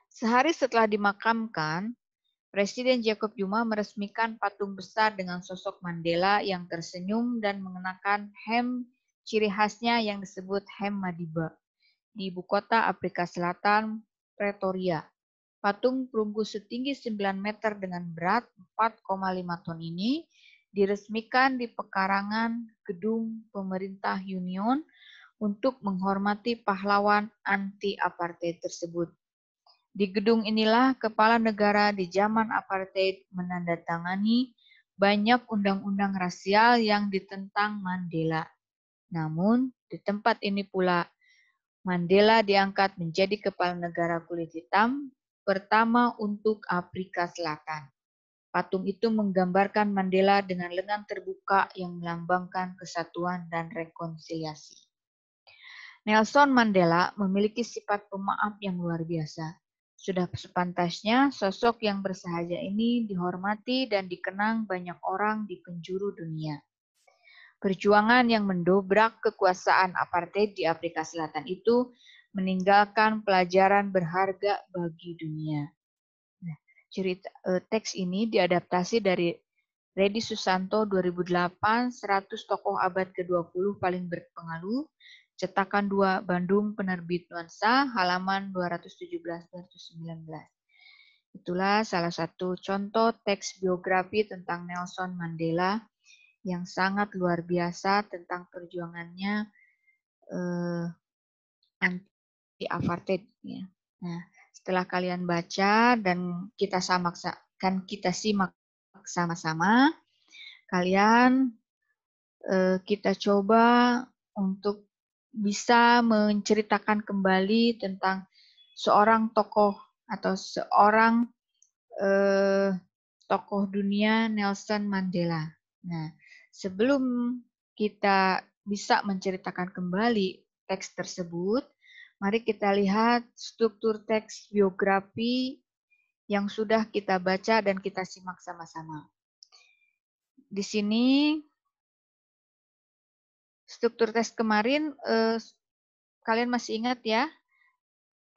Sehari setelah dimakamkan, Presiden Jacob Zuma meresmikan patung besar dengan sosok Mandela yang tersenyum dan mengenakan hem ciri khasnya yang disebut hem Madiba di ibu kota Afrika Selatan, Pretoria. Patung perunggu setinggi 9 meter dengan berat 4,5 ton ini diresmikan di pekarangan gedung pemerintah Union untuk menghormati pahlawan anti-apartheid tersebut. Di gedung inilah kepala negara di zaman apartheid menandatangani banyak undang-undang rasial yang ditentang Mandela. Namun, di tempat ini pula Mandela diangkat menjadi kepala negara kulit hitam pertama untuk Afrika Selatan. Patung itu menggambarkan Mandela dengan lengan terbuka yang melambangkan kesatuan dan rekonsiliasi. Nelson Mandela memiliki sifat pemaaf yang luar biasa. Sudah sepantasnya sosok yang bersahaja ini dihormati dan dikenang banyak orang di penjuru dunia. Perjuangan yang mendobrak kekuasaan apartheid di Afrika Selatan itu meninggalkan pelajaran berharga bagi dunia. Nah, teks ini diadaptasi dari Redi Susanto 2008, 100 tokoh abad ke-20 paling berpengaruh, cetakan 2 Bandung Penerbit Nuansa, halaman 217-219. Itulah salah satu contoh teks biografi tentang Nelson Mandela yang sangat luar biasa tentang perjuangannya anti-apartheid. Ya. Nah, setelah kalian baca dan kita simak sama-sama, kalian kita coba untuk bisa menceritakan kembali tentang seorang tokoh atau seorang tokoh dunia Nelson Mandela. Nah, sebelum kita bisa menceritakan kembali teks tersebut, mari kita lihat struktur teks biografi yang sudah kita baca dan kita simak sama-sama. Di sini struktur teks kemarin kalian masih ingat ya?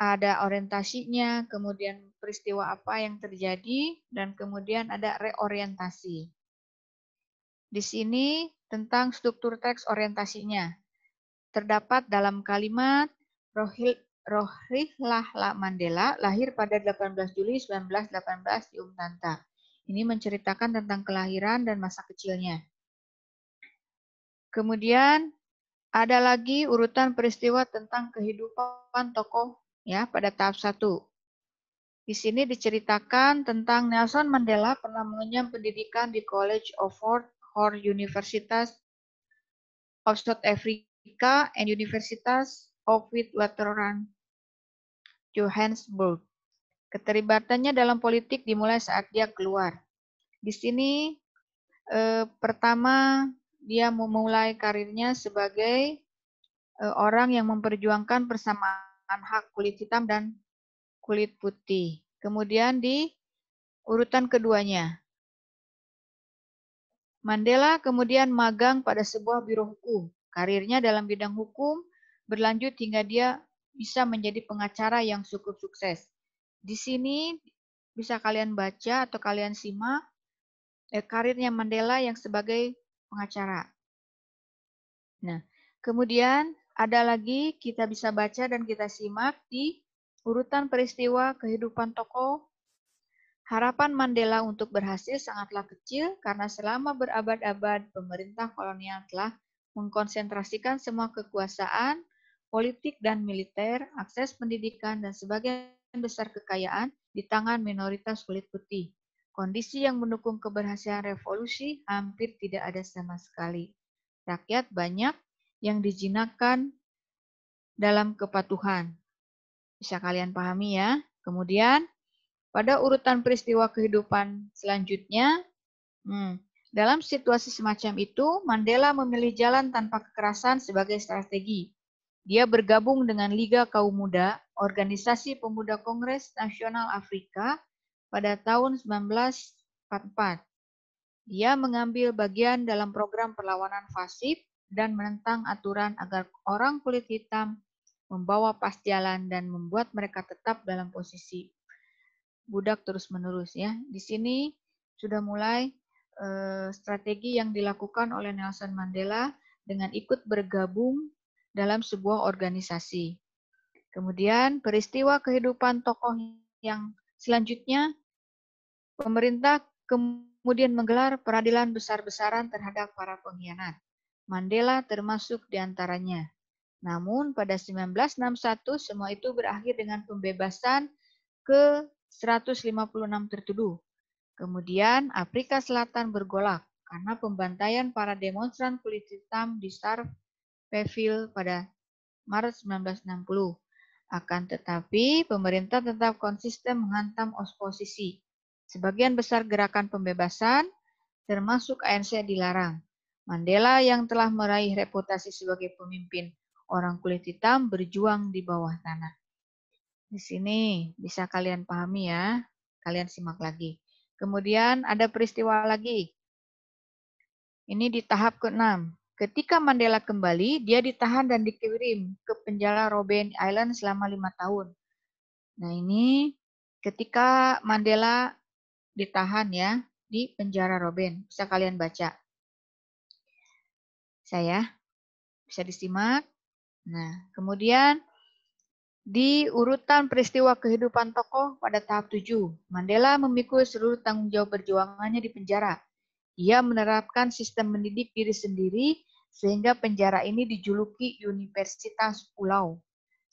Ada orientasinya, kemudian peristiwa apa yang terjadi, dan kemudian ada reorientasi. Di sini tentang struktur teks orientasinya. Terdapat dalam kalimat Rohlihlah Mandela lahir pada 18 Juli 1918 di Umtata. Ini menceritakan tentang kelahiran dan masa kecilnya. Kemudian ada lagi urutan peristiwa tentang kehidupan tokoh ya pada tahap 1. Di sini diceritakan tentang Nelson Mandela pernah mengenyam pendidikan di College of Hort Universitas of South Africa and Universitas of Witwatersrand, Johannesburg. Keterlibatannya dalam politik dimulai saat dia keluar. Di sini pertama dia memulai karirnya sebagai orang yang memperjuangkan persamaan hak kulit hitam dan kulit putih. Kemudian di urutan keduanya, Mandela kemudian magang pada sebuah biro hukum. Karirnya dalam bidang hukum berlanjut hingga dia bisa menjadi pengacara yang cukup sukses. Di sini bisa kalian baca atau kalian simak karirnya Mandela yang sebagai pengacara. Nah, kemudian ada lagi kita bisa baca dan kita simak di urutan peristiwa kehidupan tokoh. Harapan Mandela untuk berhasil sangatlah kecil karena selama berabad-abad pemerintah kolonial telah mengkonsentrasikan semua kekuasaan, politik dan militer, akses pendidikan, dan sebagian besar kekayaan di tangan minoritas kulit putih. Kondisi yang mendukung keberhasilan revolusi hampir tidak ada sama sekali. Rakyat banyak yang dijinakkan dalam kepatuhan. Bisa kalian pahami ya. Kemudian, pada urutan peristiwa kehidupan selanjutnya, dalam situasi semacam itu, Mandela memilih jalan tanpa kekerasan sebagai strategi. Dia bergabung dengan Liga Kaum Muda, Organisasi Pemuda Kongres Nasional Afrika, pada tahun 1944. Dia mengambil bagian dalam program perlawanan fasib dan menentang aturan agar orang kulit hitam membawa pas jalan dan membuat mereka tetap dalam posisi budak terus-menerus ya. Di sini sudah mulai strategi yang dilakukan oleh Nelson Mandela dengan ikut bergabung dalam sebuah organisasi. Kemudian peristiwa kehidupan tokoh yang selanjutnya, pemerintah kemudian menggelar peradilan besar-besaran terhadap para pengkhianat. Mandela termasuk di antaranya. Namun pada 1961 semua itu berakhir dengan pembebasan ke 156 tertuduh. Kemudian Afrika Selatan bergolak karena pembantaian para demonstran kulit hitam di Sharpeville pada Maret 1960. Akan tetapi pemerintah tetap konsisten menghantam oposisi. Sebagian besar gerakan pembebasan, termasuk ANC, dilarang. Mandela yang telah meraih reputasi sebagai pemimpin orang kulit hitam berjuang di bawah tanah. Di sini bisa kalian pahami ya, kalian simak lagi. Kemudian ada peristiwa lagi. Ini di tahap ke-6. Ketika Mandela kembali, dia ditahan dan dikirim ke penjara Robben Island selama 5 tahun. Nah ini ketika Mandela ditahan ya, di penjara Robben. Bisa kalian baca. Saya bisa disimak. Nah, kemudian di urutan peristiwa kehidupan tokoh pada tahap 7, Mandela memikul seluruh tanggung jawab perjuangannya di penjara. Ia menerapkan sistem mendidik diri sendiri sehingga penjara ini dijuluki Universitas Pulau.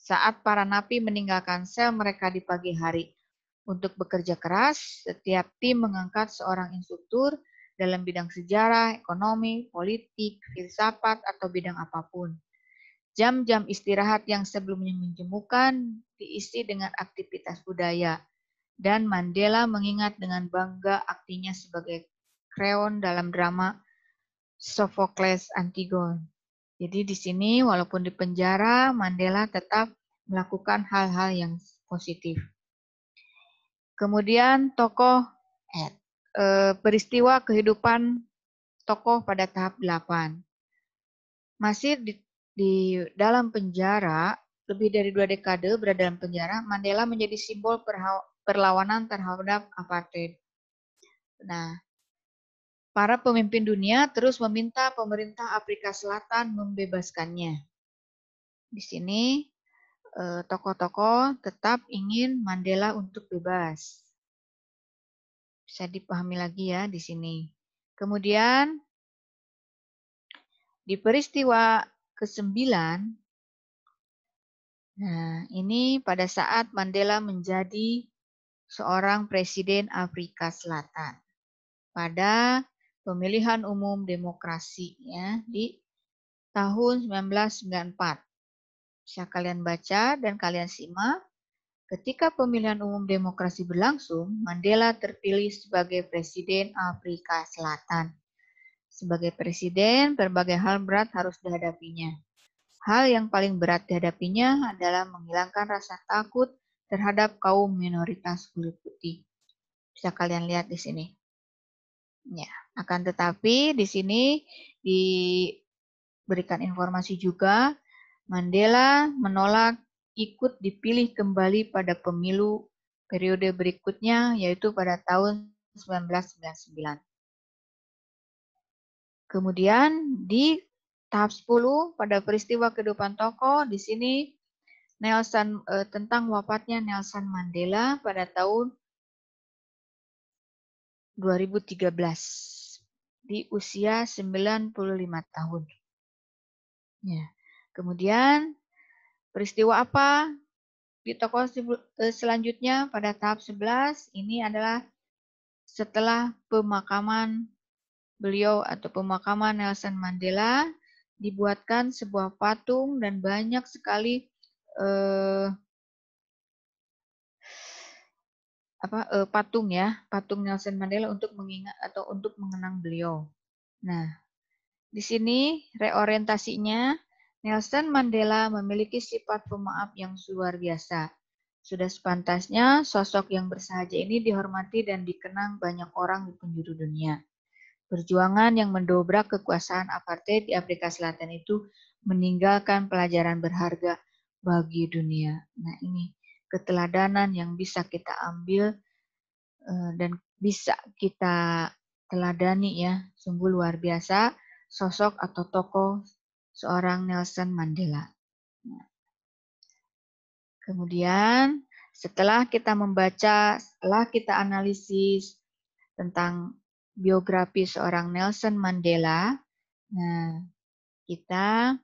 Saat para napi meninggalkan sel mereka di pagi hari. Untuk bekerja keras, setiap tim mengangkat seorang instruktur dalam bidang sejarah, ekonomi, politik, filsafat, atau bidang apapun. Jam-jam istirahat yang sebelumnya menjemukan diisi dengan aktivitas budaya. Dan Mandela mengingat dengan bangga aktinya sebagai Kreon dalam drama Sophocles Antigone. Jadi di sini walaupun di penjara, Mandela tetap melakukan hal-hal yang positif. Kemudian peristiwa kehidupan tokoh pada tahap 8. Masih di dalam penjara, lebih dari 2 dekade berada dalam penjara, Mandela menjadi simbol perlawanan terhadap apartheid. Nah, para pemimpin dunia terus meminta pemerintah Afrika Selatan membebaskannya. Di sini, tokoh-tokoh tetap ingin Mandela untuk bebas. Bisa dipahami lagi ya di sini. Kemudian, di peristiwa ke-9, nah, ini pada saat Mandela menjadi seorang presiden Afrika Selatan pada pemilihan umum demokrasi ya di tahun 1994. Bisa kalian baca dan kalian simak. Ketika pemilihan umum demokrasi berlangsung, Mandela terpilih sebagai presiden Afrika Selatan. Sebagai presiden, berbagai hal berat harus dihadapinya. Hal yang paling berat dihadapinya adalah menghilangkan rasa takut terhadap kaum minoritas kulit putih. Bisa kalian lihat di sini. Ya, akan tetapi di sini diberikan informasi juga, Mandela menolak ikut dipilih kembali pada pemilu periode berikutnya, yaitu pada tahun 1999. Kemudian di tahap 10 pada peristiwa kehidupan tokoh di sini tentang wafatnya Nelson Mandela pada tahun 2013 di usia 95 tahun. Ya. Kemudian peristiwa apa di tokoh selanjutnya pada tahap 11 ini adalah setelah pemakaman beliau atau pemakaman Nelson Mandela, dibuatkan sebuah patung dan banyak sekali patung Nelson Mandela untuk mengingat atau untuk mengenang beliau. Nah, di sini reorientasinya Nelson Mandela memiliki sifat pemaaf yang luar biasa. Sudah sepantasnya sosok yang bersahaja ini dihormati dan dikenang banyak orang di penjuru dunia. Perjuangan yang mendobrak kekuasaan apartheid di Afrika Selatan itu meninggalkan pelajaran berharga bagi dunia. Nah, ini keteladanan yang bisa kita ambil dan bisa kita teladani ya. Sungguh luar biasa sosok atau tokoh seorang Nelson Mandela. Nah, kemudian setelah kita membaca, setelah kita analisis tentang biografi seorang Nelson Mandela, nah kita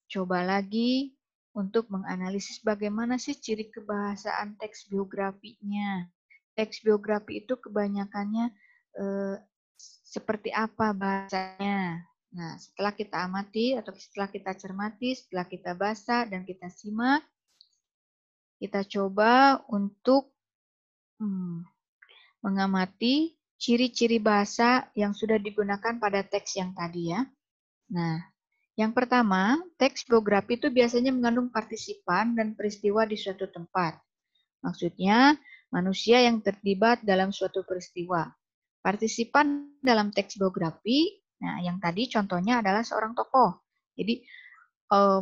coba lagi untuk menganalisis bagaimana sih ciri kebahasaan teks biografinya. Teks biografi itu kebanyakannya seperti apa bahasanya. Nah, setelah kita amati atau setelah kita cermati, setelah kita baca dan kita simak, kita coba untuk mengamati ciri-ciri bahasa yang sudah digunakan pada teks yang tadi ya. Nah, yang pertama, teks biografi itu biasanya mengandung partisipan dan peristiwa di suatu tempat. Maksudnya, manusia yang terlibat dalam suatu peristiwa. Partisipan dalam teks biografi, nah yang tadi contohnya adalah seorang tokoh. Jadi,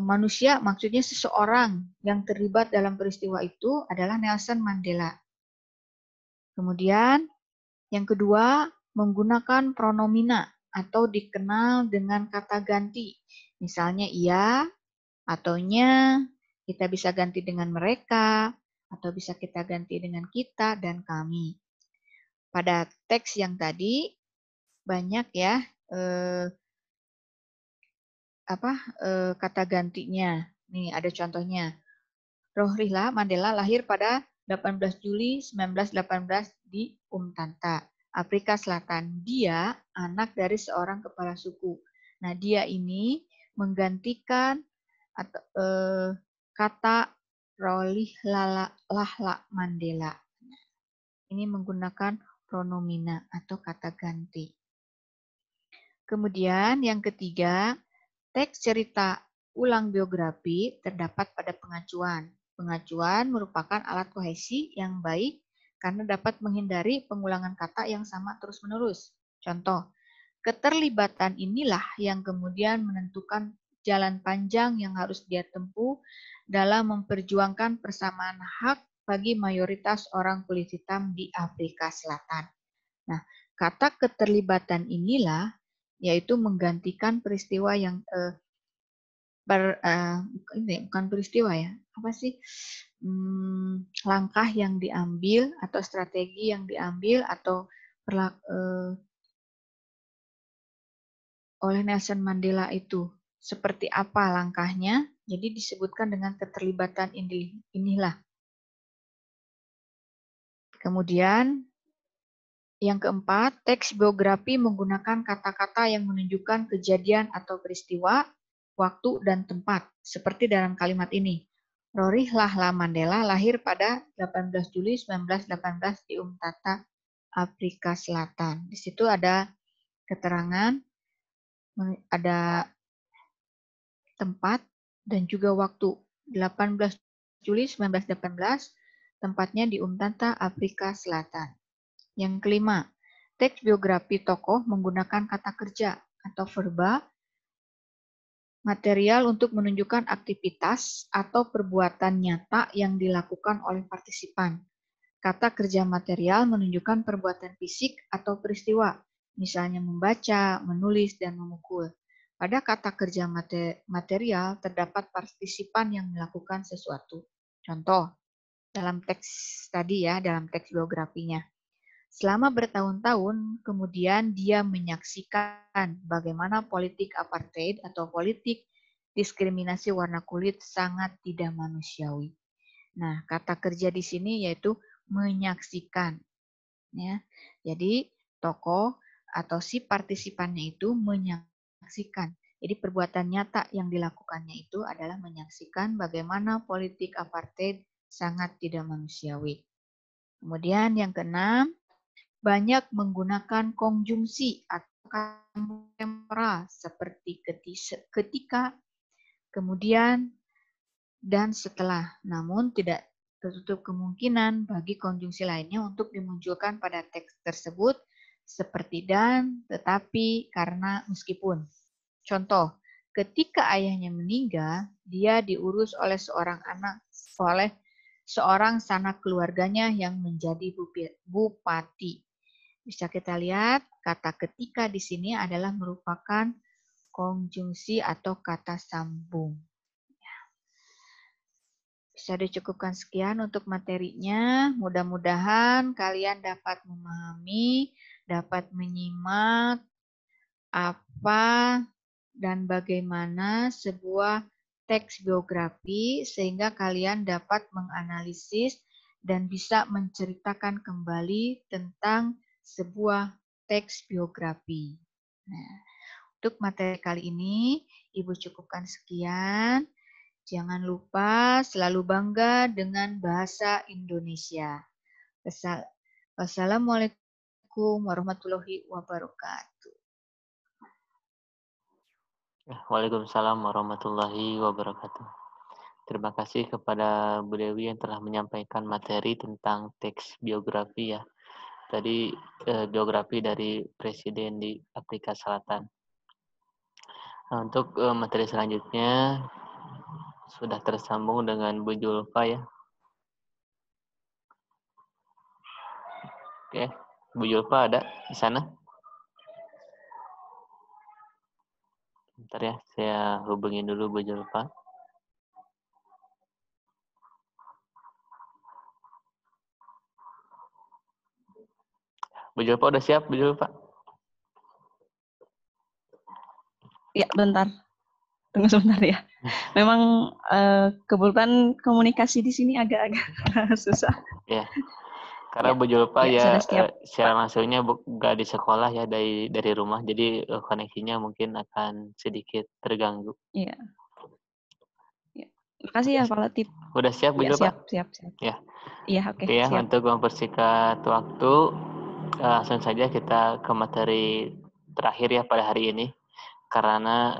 manusia maksudnya seseorang yang terlibat dalam peristiwa itu adalah Nelson Mandela. Kemudian, yang kedua, menggunakan pronomina atau dikenal dengan kata ganti. Misalnya ia atau nya, kita bisa ganti dengan mereka, atau bisa kita ganti dengan kita dan kami. Pada teks yang tadi banyak ya kata gantinya. Nih ada contohnya. Rohrihla Mandela lahir pada 18 Juli 1918 di Umtata, Afrika Selatan. Dia anak dari seorang kepala suku. Nah, dia ini menggantikan kata Rohrihla Mandela. Ini menggunakan pronomina atau kata ganti. Kemudian yang ketiga, teks cerita ulang biografi terdapat pada pengacuan. Pengacuan merupakan alat kohesi yang baik karena dapat menghindari pengulangan kata yang sama terus-menerus. Contoh, keterlibatan inilah yang kemudian menentukan jalan panjang yang harus dia tempuh dalam memperjuangkan persamaan hak bagi mayoritas orang kulit hitam di Afrika Selatan. Nah, kata keterlibatan inilah yaitu menggantikan peristiwa yang bukan peristiwa ya, apa sih, langkah yang diambil atau strategi yang diambil atau oleh Nelson Mandela itu seperti apa langkahnya, jadi disebutkan dengan keterlibatan inilah. Kemudian yang keempat, teks biografi menggunakan kata-kata yang menunjukkan kejadian atau peristiwa, waktu, dan tempat, seperti dalam kalimat ini. Rohrihla Mandela lahir pada 18 Juli 1918 di Umtata, Afrika Selatan. Di situ ada keterangan, ada tempat, dan juga waktu. 18 Juli 1918, tempatnya di Umtata, Afrika Selatan. Yang kelima, teks biografi tokoh menggunakan kata kerja atau verba material untuk menunjukkan aktivitas atau perbuatan nyata yang dilakukan oleh partisipan. Kata kerja material menunjukkan perbuatan fisik atau peristiwa, misalnya membaca, menulis, dan memukul. Pada kata kerja material terdapat partisipan yang melakukan sesuatu. Contoh, dalam teks tadi ya, dalam teks biografinya. Selama bertahun-tahun, kemudian dia menyaksikan bagaimana politik apartheid atau politik diskriminasi warna kulit sangat tidak manusiawi. Nah, kata kerja di sini yaitu menyaksikan. Ya. Jadi, tokoh atau si partisipannya itu menyaksikan. Jadi, perbuatan nyata yang dilakukannya itu adalah menyaksikan bagaimana politik apartheid sangat tidak manusiawi. Kemudian yang keenam, banyak menggunakan konjungsi atau temporal seperti ketika, kemudian, dan setelah. Namun tidak tertutup kemungkinan bagi konjungsi lainnya untuk dimunculkan pada teks tersebut seperti dan, tetapi, karena, meskipun. Contoh, ketika ayahnya meninggal, dia diurus oleh seorang sanak keluarganya yang menjadi bupati. Bisa kita lihat, kata ketika di sini adalah merupakan konjungsi atau kata sambung. Bisa dicukupkan sekian untuk materinya. Mudah-mudahan kalian dapat memahami, dapat menyimak apa dan bagaimana sebuah teks biografi sehingga kalian dapat menganalisis dan bisa menceritakan kembali tentang sebuah teks biografi. Nah, untuk materi kali ini, Ibu cukupkan sekian. Jangan lupa selalu bangga dengan bahasa Indonesia. Wassalamualaikum warahmatullahi wabarakatuh. Waalaikumsalam warahmatullahi wabarakatuh. Terima kasih kepada Bu Dewi yang telah menyampaikan materi tentang teks biografi ya. Tadi biografi dari presiden di Afrika Selatan. Nah, untuk materi selanjutnya sudah tersambung dengan Bu Julfa ya. Oke, Bu Julfa ada di sana? Bentar ya, saya hubungin dulu Bu Julfa. Bu Julfa udah siap, Bu Julfa? Ya, bentar. Tunggu sebentar ya. Memang kebetulan komunikasi di sini agak-agak susah. Ya, karena Ya, Bu Julfa ya, ya sudah siap, secara Pak. langsungnya nggak di sekolah ya, dari rumah, jadi koneksinya mungkin akan sedikit terganggu. Iya. Ya. Makasih ya Pak Latif. Udah siap Bu Ya, Julfa? siap. Ya. Iya, oke, Oke ya, siap. untuk mempersingkat waktu, langsung saja kita ke materi terakhir ya pada hari ini. Karena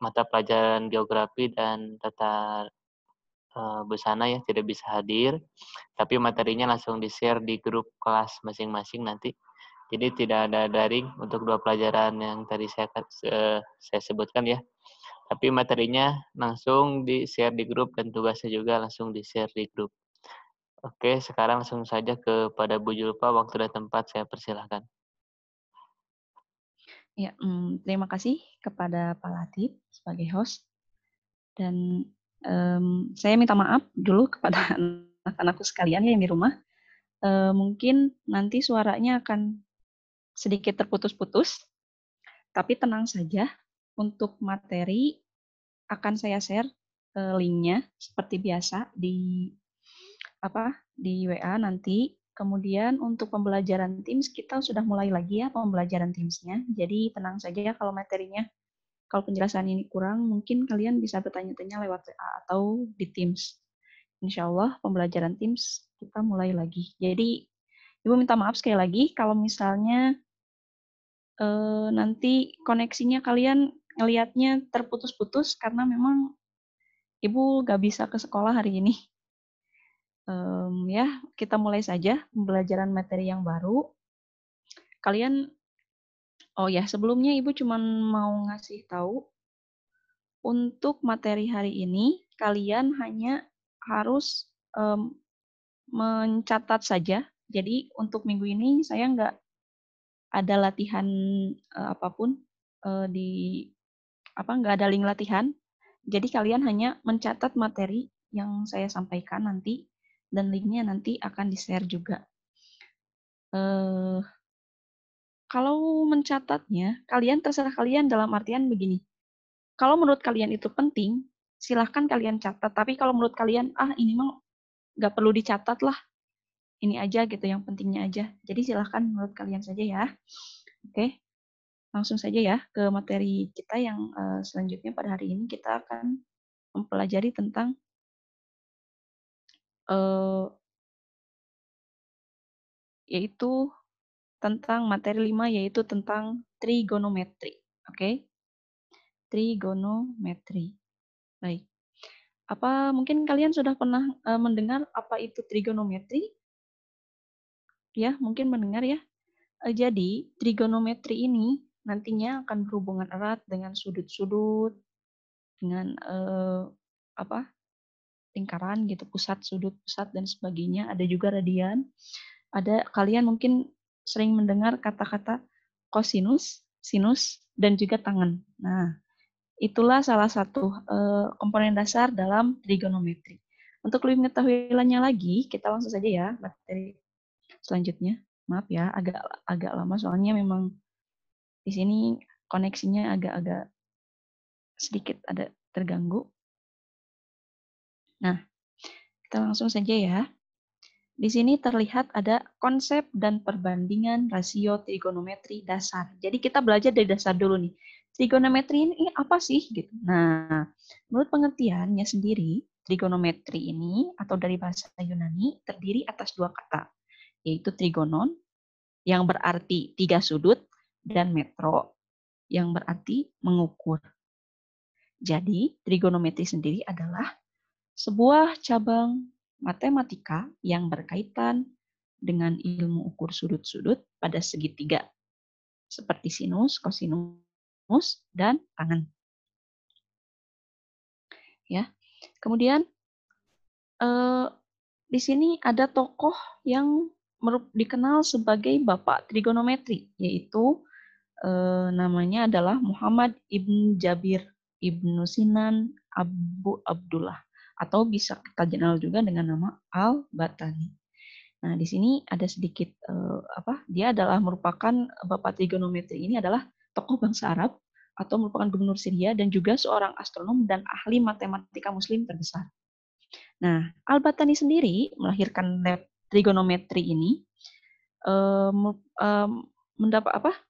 mata pelajaran geografi dan tata busana ya tidak bisa hadir, tapi materinya langsung di-share di grup kelas masing-masing nanti. Jadi tidak ada daring untuk 2 pelajaran yang tadi saya sebutkan ya. Tapi materinya langsung di-share di grup dan tugasnya juga langsung di-share di grup. Oke, sekarang langsung saja kepada Bu Julfa, waktu dan tempat saya persilahkan. Ya, terima kasih kepada Pak Latif sebagai host. Dan saya minta maaf dulu kepada anak-anakku sekalian yang di rumah. Mungkin nanti suaranya akan sedikit terputus-putus, tapi tenang saja. Untuk materi akan saya share linknya seperti biasa di WA nanti. Kemudian untuk pembelajaran Teams kita sudah mulai lagi ya pembelajaran Teams-nya. Jadi tenang saja kalau materinya, kalau penjelasan ini kurang, mungkin kalian bisa bertanya-tanya lewat WA atau di Teams. Insya Allah pembelajaran Teams kita mulai lagi. Jadi Ibu minta maaf sekali lagi kalau misalnya nanti koneksinya kalian ngelihatnya terputus-putus karena memang Ibu gak bisa ke sekolah hari ini. Ya, kita mulai saja pembelajaran materi yang baru. Kalian, oh ya, sebelumnya Ibu cuma mau ngasih tahu, untuk materi hari ini, kalian hanya harus mencatat saja. Jadi untuk minggu ini saya nggak ada latihan apapun nggak ada link latihan. Jadi kalian hanya mencatat materi yang saya sampaikan nanti dan linknya nanti akan di-share juga. Kalau mencatatnya, kalian terserah kalian dalam artian begini. Kalau menurut kalian itu penting, silahkan kalian catat. Tapi kalau menurut kalian, ini mah nggak perlu dicatat lah. Ini aja gitu, yang pentingnya aja. Jadi silahkan menurut kalian saja ya. Oke, langsung saja ya ke materi kita yang selanjutnya pada hari ini kita akan mempelajari tentang yaitu tentang materi 5 yaitu tentang trigonometri. Oke? Trigonometri. Baik. Apa mungkin kalian sudah pernah mendengar apa itu trigonometri? Ya, mungkin mendengar ya. Jadi, trigonometri ini nantinya akan berhubungan erat dengan sudut-sudut, dengan lingkaran gitu, pusat, sudut, pusat dan sebagainya. Ada juga radian. Ada kalian mungkin sering mendengar kata-kata kosinus, sinus dan juga tangen. Nah, itulah salah satu komponen dasar dalam trigonometri. Untuk lebih mengetahuinya lagi, kita langsung saja ya materi selanjutnya. Maaf ya, agak lama soalnya memang di sini koneksinya agak-agak sedikit ada terganggu. Nah, kita langsung saja ya. Di sini terlihat ada konsep dan perbandingan rasio trigonometri dasar. Jadi kita belajar dari dasar dulu nih. Trigonometri ini apa sih? Gitu. Nah, menurut pengertiannya sendiri, trigonometri ini atau dari bahasa Yunani terdiri atas 2 kata, yaitu trigonon yang berarti 3 sudut dan metro yang berarti mengukur. Jadi, trigonometri sendiri adalah sebuah cabang matematika yang berkaitan dengan ilmu ukur sudut-sudut pada segitiga, seperti sinus, kosinus, dan tangen. Ya, kemudian di sini ada tokoh yang dikenal sebagai Bapak Trigonometri, yaitu namanya adalah Muhammad ibn Jabir ibnu Sinan Abu Abdullah, atau bisa kita kenal juga dengan nama Al-Batani. Nah, di sini ada sedikit dia adalah merupakan bapak trigonometri ini adalah tokoh bangsa Arab atau merupakan gubernur Syria dan juga seorang astronom dan ahli matematika muslim terbesar. Nah, Al-Batani sendiri melahirkan lab trigonometri ini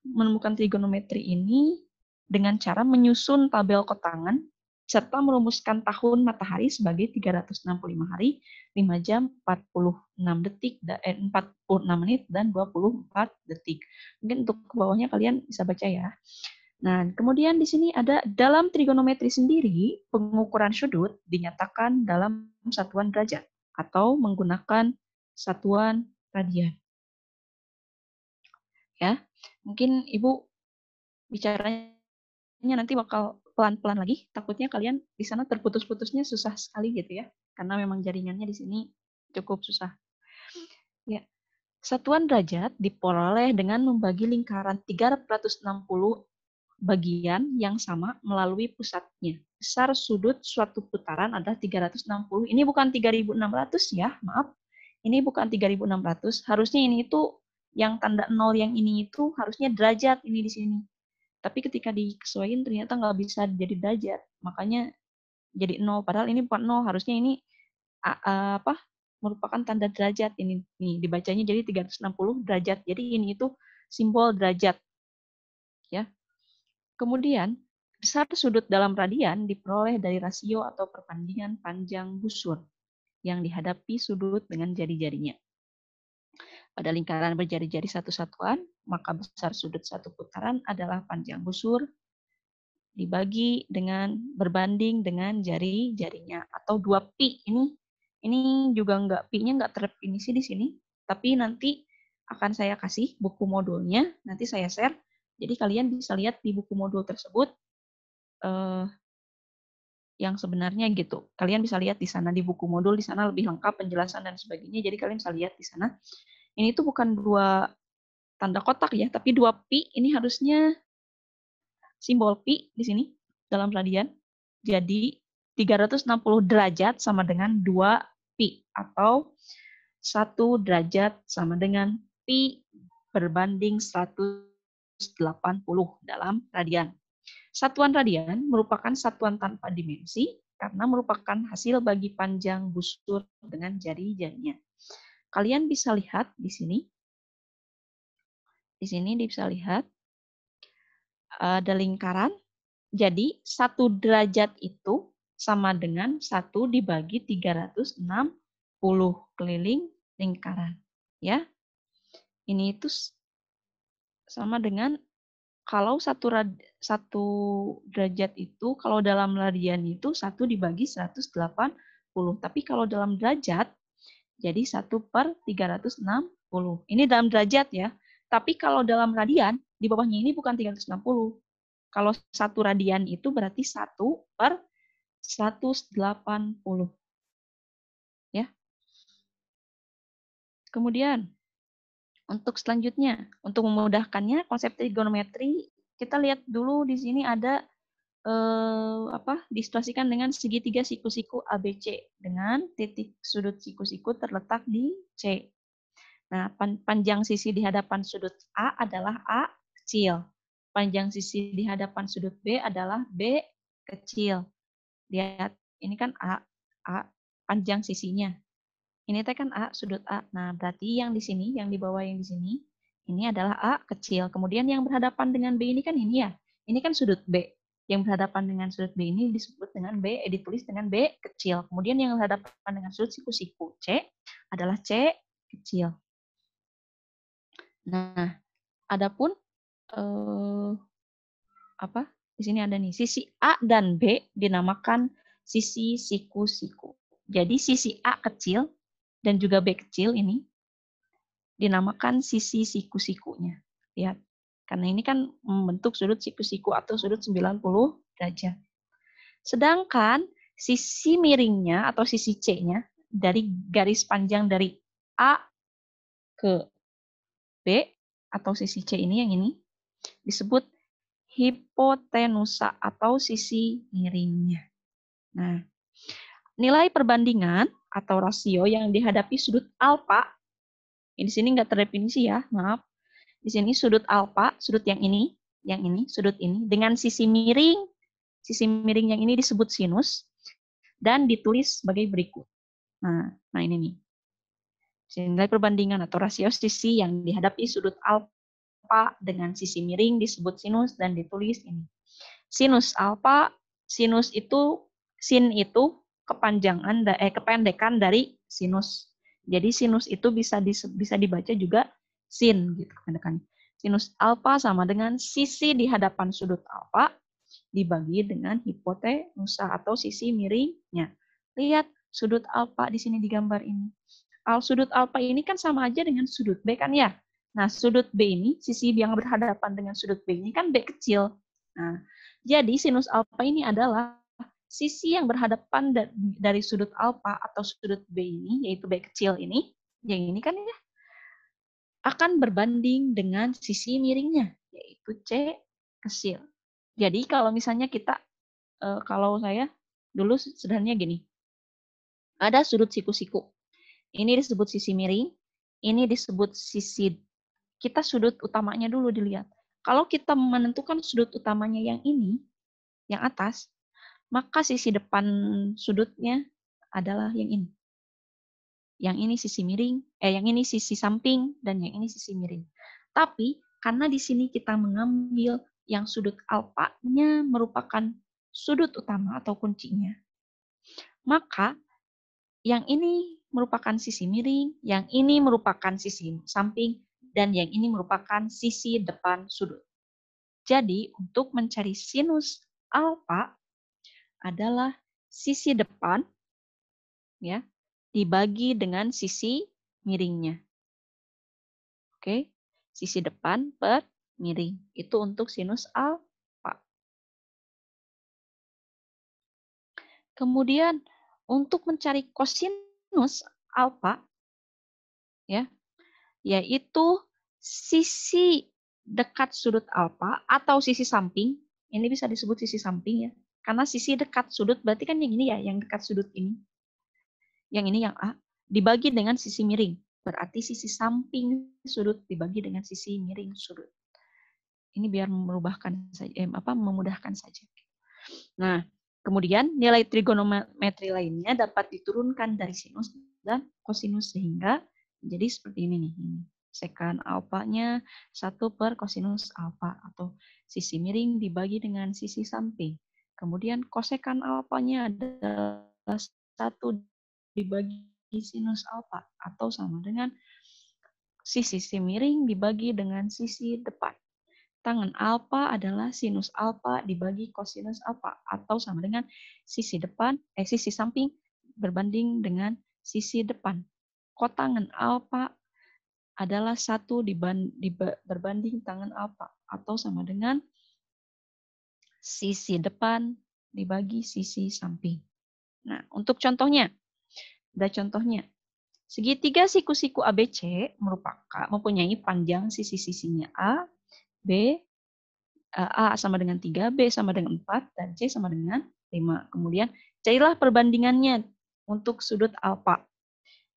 menemukan trigonometri ini dengan cara menyusun tabel kotangan serta merumuskan tahun matahari sebagai 365 hari, 5 jam, 46 detik, 46 menit, dan 24 detik. Mungkin untuk ke bawahnya kalian bisa baca ya. Nah, kemudian di sini ada dalam trigonometri sendiri, pengukuran sudut dinyatakan dalam satuan derajat atau menggunakan satuan radian. Ya, mungkin Ibu bicaranya nanti bakal pelan-pelan lagi, takutnya kalian di sana terputus-putusnya susah sekali gitu ya, karena memang jaringannya di sini cukup susah. Ya, satuan derajat diperoleh dengan membagi lingkaran 360 bagian yang sama melalui pusatnya. Besar sudut suatu putaran adalah 360. Ini bukan 3.600 ya, maaf. Ini bukan 3.600. Harusnya ini itu yang tanda 0 yang ini itu harusnya derajat ini di sini. Tapi ketika dikesuaiin ternyata nggak bisa jadi derajat. Makanya jadi 0. Padahal ini bukan 0. Harusnya ini merupakan tanda derajat. Ini nih, dibacanya jadi 360 derajat. Jadi ini itu simbol derajat. Ya. Kemudian, besar sudut dalam radian diperoleh dari rasio atau perbandingan panjang busur yang dihadapi sudut dengan jari-jarinya. Pada lingkaran berjari-jari satu satuan, maka besar sudut satu putaran adalah panjang busur dibagi dengan berbanding dengan jari-jarinya atau 2 pi. Ini juga pi-nya nggak terdefinisi di sini, tapi nanti akan saya kasih buku modulnya, nanti saya share. Jadi kalian bisa lihat di buku modul tersebut yang sebenarnya gitu. Kalian bisa lihat di sana di buku modul, di sana lebih lengkap penjelasan dan sebagainya. Jadi kalian bisa lihat di sana. Ini tuh bukan 2 tanda kotak ya, tapi 2 pi. Ini harusnya simbol pi di sini dalam radian. Jadi 360 derajat sama dengan 2 pi atau 1 derajat sama dengan pi berbanding 180 dalam radian. Satuan radian merupakan satuan tanpa dimensi karena merupakan hasil bagi panjang busur dengan jari-jarinya. Kalian bisa lihat di sini. Di sini bisa lihat ada lingkaran. Jadi 1 derajat itu sama dengan 1 dibagi 360 keliling lingkaran. Ya. Ini itu sama dengan kalau 1 derajat itu, kalau dalam radian itu 1 dibagi 180. Tapi kalau dalam derajat, jadi 1/360. Ini dalam derajat ya. Tapi kalau dalam radian, di bawahnya ini bukan 360. Kalau 1 radian itu berarti 1/180. Ya. Kemudian, untuk selanjutnya, untuk memudahkannya, konsep trigonometri, kita lihat dulu di sini ada disituasikan dengan segitiga siku-siku ABC dengan titik sudut siku-siku terletak di C. Nah, panjang sisi di hadapan sudut A adalah A kecil. Panjang sisi di hadapan sudut B adalah B kecil. Lihat, ini kan A panjang sisinya. Ini teh kan A, sudut A. Nah, berarti yang di sini, yang di bawah yang di sini, ini adalah A kecil. Kemudian yang berhadapan dengan B ini kan ini ya. Ini kan sudut B. Yang berhadapan dengan sudut B ini disebut dengan B, ditulis dengan B kecil. Kemudian yang berhadapan dengan sudut siku-siku C adalah C kecil. Nah, adapun di sini ada nih, sisi A dan B dinamakan sisi siku-siku. Jadi sisi A kecil dan juga B kecil ini dinamakan sisi siku-sikunya. Lihat, karena ini kan membentuk sudut siku-siku atau sudut 90 derajat. Sedangkan sisi miringnya atau sisi C-nya dari garis panjang dari A ke B atau sisi C ini yang ini, disebut hipotenusa atau sisi miringnya. Nah, nilai perbandingan atau rasio yang dihadapi sudut alfa, di sini nggak terdefinisi ya, maaf. Di sini sudut alfa, sudut yang ini, sudut ini, dengan sisi miring yang ini disebut sinus, dan ditulis sebagai berikut. Nah ini nih. Nilai perbandingan atau rasio sisi yang dihadapi sudut alfa dengan sisi miring disebut sinus, dan ditulis ini. Sinus alfa, sin itu kependekan dari sinus. Jadi sinus itu bisa dibaca juga sin gitu kependekannya. Sinus alfa sama dengan sisi di hadapan sudut alfa dibagi dengan hipotenusa atau sisi miringnya. Lihat sudut alfa di sini di gambar ini. Sudut alfa ini kan sama aja dengan sudut B kan ya. Nah, sudut B ini, sisi yang berhadapan dengan sudut B ini kan B kecil. Nah, jadi sinus alfa ini adalah sisi yang berhadapan dari sudut alfa atau sudut B ini, yaitu B kecil ini, yang ini kan ya, akan berbanding dengan sisi miringnya, yaitu C kecil. Jadi kalau misalnya kita, kalau saya dulu sederhananya gini, ada sudut siku-siku. Ini disebut sisi miring, ini disebut sisi, kita sudut utamanya dulu dilihat. Kalau kita menentukan sudut utamanya yang ini, yang atas, maka sisi depan sudutnya adalah yang ini. Yang ini sisi miring, yang ini sisi samping, dan yang ini sisi miring. Tapi, karena di sini kita mengambil yang sudut alfanya merupakan sudut utama atau kuncinya, maka yang ini merupakan sisi miring, yang ini merupakan sisi samping, dan yang ini merupakan sisi depan sudut. Jadi, untuk mencari sinus alfa adalah sisi depan ya dibagi dengan sisi miringnya. Oke, sisi depan per miring. Itu untuk sinus alfa. Kemudian untuk mencari kosinus alfa ya, yaitu sisi dekat sudut alfa atau sisi samping. Ini bisa disebut sisi samping ya. Karena sisi dekat sudut berarti kan yang ini ya, yang dekat sudut ini. Yang ini yang A dibagi dengan sisi miring. Berarti sisi samping sudut dibagi dengan sisi miring sudut. Ini biar memudahkan saja. Nah, kemudian nilai trigonometri lainnya dapat diturunkan dari sinus dan kosinus sehingga jadi seperti ini nih. Sekan alfanya 1 per kosinus alfa atau sisi miring dibagi dengan sisi samping. Kemudian kosekan alfanya adalah 1 dibagi sinus alfa atau sama dengan sisi miring dibagi dengan sisi depan. Tangen alfa adalah sinus alfa dibagi kosinus alfa atau sama dengan sisi samping berbanding dengan sisi depan. Kotangen alfa adalah 1 berbanding tangen alfa atau sama dengan sisi depan dibagi sisi samping. Nah, untuk contohnya, ada contohnya. Segitiga siku-siku ABC mempunyai panjang sisi-sisinya A, B, A sama dengan 3, B sama dengan 4, dan C sama dengan 5. Kemudian, carilah perbandingannya untuk sudut alfa.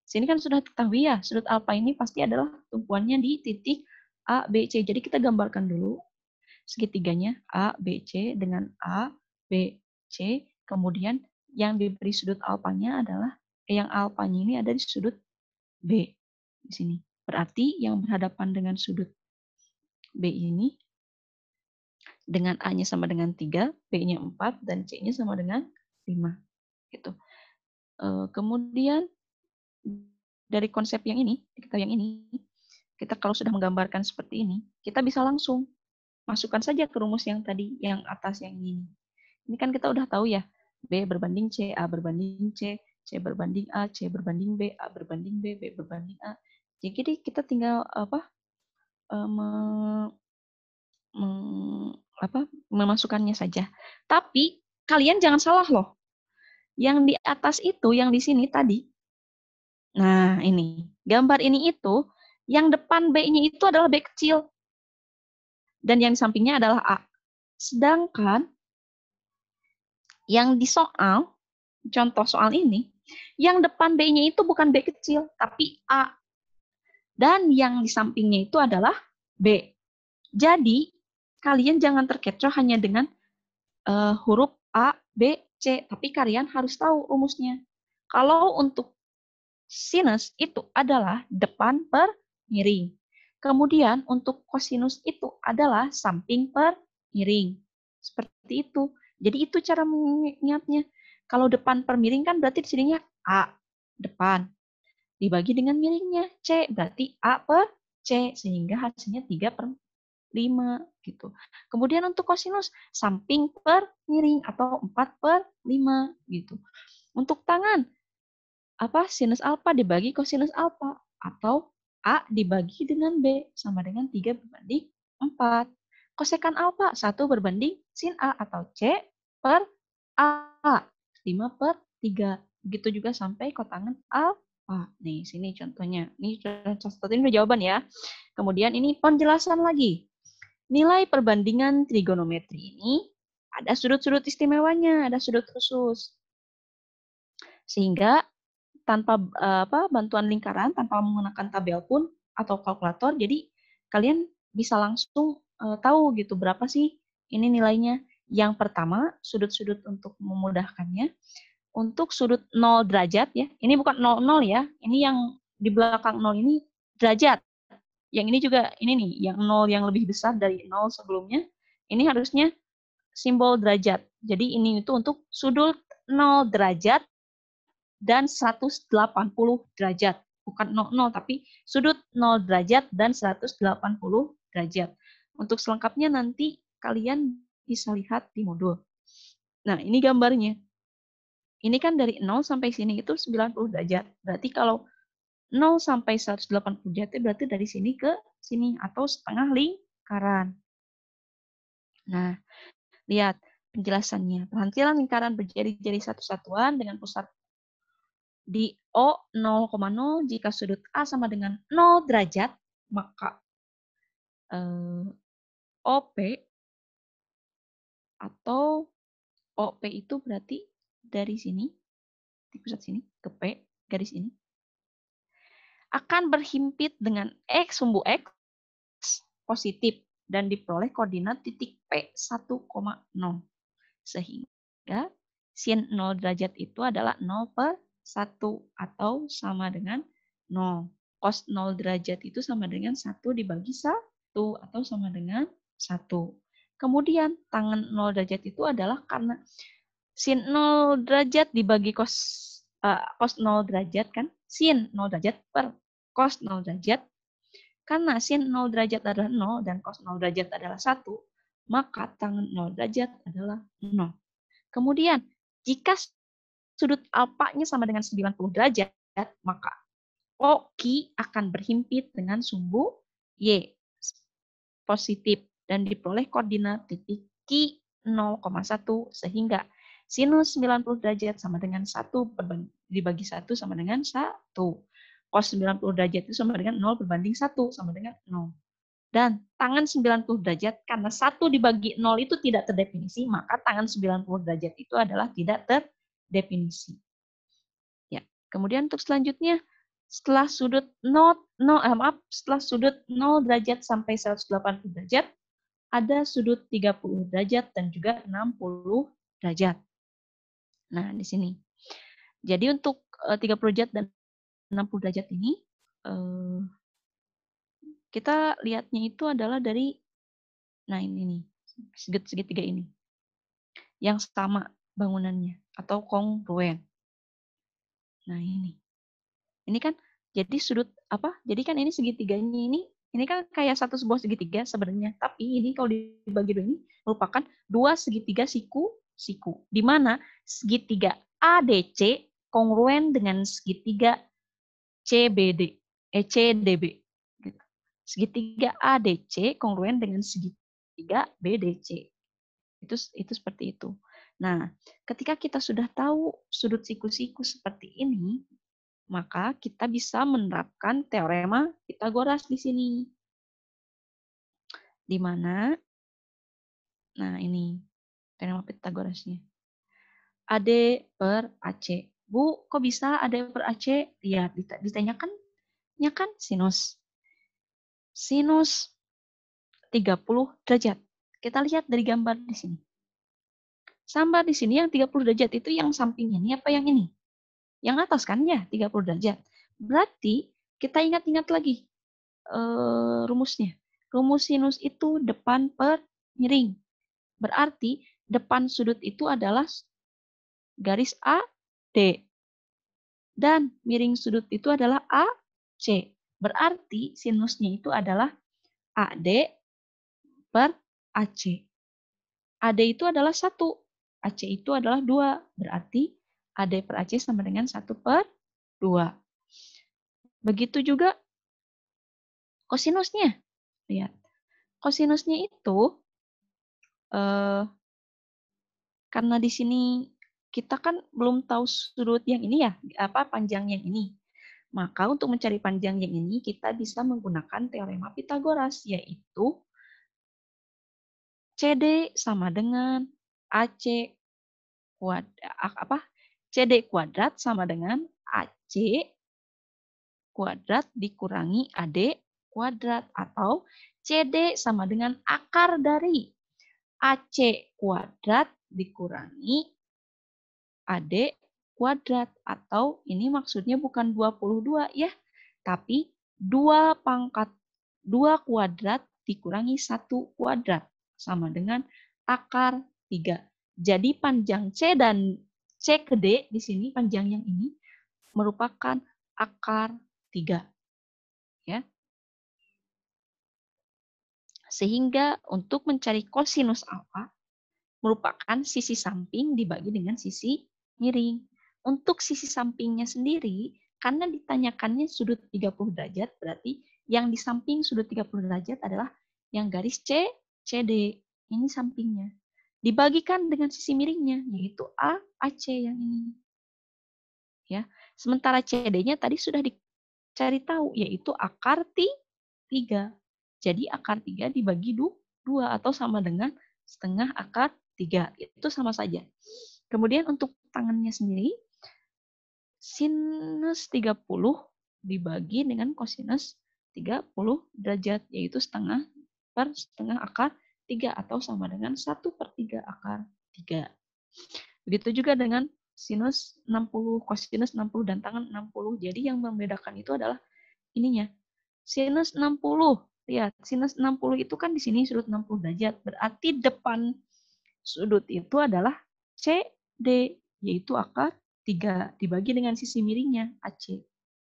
Sini kan sudah ketahui ya, sudut alfa ini pasti adalah tumpuannya di titik A, B, C. Jadi kita gambarkan dulu segitiganya A, B, C dengan A, B, C. Kemudian yang diberi sudut alfanya adalah, yang alfanya ini ada di sudut B. Di sini. Berarti yang berhadapan dengan sudut B ini, dengan A-nya sama dengan 3, B-nya 4, dan C-nya sama dengan 5. Gitu. Kemudian, dari konsep yang ini, kita kalau sudah menggambarkan seperti ini, kita bisa langsung masukkan saja ke rumus yang tadi, yang atas yang ini. Ini kan kita udah tahu ya, B berbanding C, A berbanding C, C berbanding A, C berbanding B, A berbanding B, B berbanding A. Jadi kita tinggal memasukkannya saja. Tapi kalian jangan salah loh. Yang di atas itu, yang di sini tadi. Nah, ini. Gambar ini itu, yang depan B-nya itu adalah B kecil. dan yang di sampingnya adalah A. Sedangkan yang di soal, contoh soal ini, yang depan B-nya itu bukan B kecil, tapi A. Dan yang di sampingnya itu adalah B. Jadi, kalian jangan terkecoh hanya dengan huruf A, B, C, tapi kalian harus tahu rumusnya. Kalau untuk sinus itu adalah depan per miring. Kemudian untuk kosinus itu adalah samping per miring. Seperti itu. Jadi itu cara mengingatnya. Kalau depan per miring kan berarti di sininya A, depan. Dibagi dengan miringnya C, berarti A per C, sehingga hasilnya 3 per 5 gitu. Kemudian untuk kosinus, samping per miring atau 4 per 5 gitu. Untuk tangan, sinus alfa dibagi kosinus alfa, atau A dibagi dengan B sama dengan 3 berbanding 4. Kosekan alfa 1 berbanding sin A, atau C per A, 5 per 3. Begitu juga sampai kotangan alfa. Nih, sini contohnya. Ini contoh ini udah jawaban ya. Kemudian ini penjelasan lagi. Nilai perbandingan trigonometri ini ada sudut-sudut istimewanya, ada sudut khusus. Sehingga tanpa bantuan lingkaran, tanpa menggunakan tabel pun atau kalkulator, jadi kalian bisa langsung tahu gitu berapa sih ini nilainya. Yang pertama, sudut-sudut untuk memudahkannya, untuk sudut 0 derajat ya, ini bukan 0,0 ya, ini yang di belakang 0 ini derajat. Yang ini juga, ini nih, yang 0 yang lebih besar dari 0 sebelumnya, ini harusnya simbol derajat. Jadi ini itu untuk sudut 0 derajat dan 180 derajat. Bukan 0,0, tapi sudut 0 derajat dan 180 derajat. Untuk selengkapnya nanti kalian bisa lihat di modul. Nah, ini gambarnya. Ini kan dari 0 sampai sini itu 90 derajat. Berarti kalau 0 sampai 180 derajat berarti dari sini ke sini atau setengah lingkaran. Nah, lihat penjelasannya. Perhentian lingkaran berjari-jari satu satuan dengan pusat di O 0,0 jika sudut A sama dengan 0 derajat, maka OP atau OP itu berarti dari sini, di pusat sini, ke P, garis ini, akan berhimpit dengan X, sumbu X positif dan diperoleh koordinat titik P 1,0. Sehingga sin 0 derajat itu adalah 0 per 1 atau sama dengan 0. Cos 0 derajat itu sama dengan 1 dibagi 1 atau sama dengan 1. Kemudian tangan 0 derajat itu adalah karena sin 0 derajat dibagi cos 0 derajat kan, sin 0 derajat per cos 0 derajat. Karena sin 0 derajat adalah 0 dan cos 0 derajat adalah 1, maka tangan 0 derajat adalah 0. Kemudian, jika sudut alfanya sama dengan 90 derajat, maka OQ akan berhimpit dengan sumbu Y positif dan diperoleh koordinat titik Q 0,1 sehingga sinus 90 derajat sama dengan 1 dibagi 1 sama dengan 1. Cos 90 derajat itu sama dengan 0 berbanding 1 sama dengan 0. Dan tangan 90 derajat, karena 1 dibagi 0 itu tidak terdefinisi, maka tangan 90 derajat itu adalah tidak terdefinisi. Ya, kemudian untuk selanjutnya, setelah sudut 0 derajat sampai 180 derajat, ada sudut 30 derajat dan juga 60 derajat. Nah, di sini. Jadi untuk 30 derajat dan 60 derajat ini, kita lihatnya itu adalah dari, nah ini nih, segitiga ini. Yang sama bangunannya, atau kongruen. Nah ini. Ini kan, jadi sudut, jadi kan ini segitiganya ini kan kayak satu sebuah segitiga sebenarnya. Tapi ini kalau dibagi dua ini, merupakan dua segitiga siku. Di mana segitiga ADC kongruen dengan segitiga CDB. Segitiga ADC kongruen dengan segitiga BDC. Itu seperti itu. Nah, ketika kita sudah tahu sudut siku-siku seperti ini, maka kita bisa menerapkan teorema Pythagoras di sini. di mana, nah ini teorema Pitagorasnya. AD per AC. Bu, kok bisa AD per AC? Lihat, ditanyakan, ya kan sinus. Sinus 30 derajat. Kita lihat dari gambar di sini. Sambar di sini yang 30 derajat itu yang samping ini apa yang ini? Yang atas kan ya, 30 derajat. Berarti kita ingat-ingat lagi rumusnya. Rumus sinus itu depan per miring. Berarti depan sudut itu adalah garis AD. Dan miring sudut itu adalah AC. Berarti sinusnya itu adalah AD per AC. AD itu adalah 1. AC itu adalah 2. Berarti AD per AC sama dengan 1 per 2. Begitu juga kosinusnya. Lihat. Kosinusnya itu, karena di sini kita kan belum tahu sudut yang ini ya, panjang yang ini. Maka untuk mencari panjang yang ini, kita bisa menggunakan teorema Pitagoras, yaitu CD sama dengan AC CD kuadrat sama dengan AC kuadrat dikurangi AD kuadrat, atau CD sama dengan akar dari AC kuadrat dikurangi AD kuadrat, atau ini maksudnya bukan 22 ya, tapi 2 kuadrat dikurangi 1 kuadrat sama dengan akar 3. Jadi panjang C dan C ke D di sini, panjang yang ini merupakan akar 3. Ya. Sehingga untuk mencari kosinus alfa merupakan sisi samping dibagi dengan sisi miring. Untuk sisi sampingnya sendiri, karena ditanyakannya sudut 30 derajat, berarti yang di samping sudut 30 derajat adalah yang garis C, CD. Ini sampingnya. Dibagikan dengan sisi miringnya, yaitu AC yang ini. Ya. Sementara CD-nya tadi sudah dicari tahu, yaitu akar 3. Jadi akar 3 dibagi 2 atau sama dengan setengah akar 3. Itu sama saja. Kemudian untuk tangannya sendiri, sinus 30 dibagi dengan kosinus 30 derajat, yaitu setengah per setengah akar 3 atau sama dengan 1 per 3 akar 3. Begitu juga dengan sinus 60, kosinus 60, dan tangan 60. Jadi yang membedakan itu adalah ininya. Sinus 60, lihat, sinus 60 itu kan di sini sudut 60 derajat. Berarti depan sudut itu adalah CD, yaitu akar 3 dibagi dengan sisi miringnya AC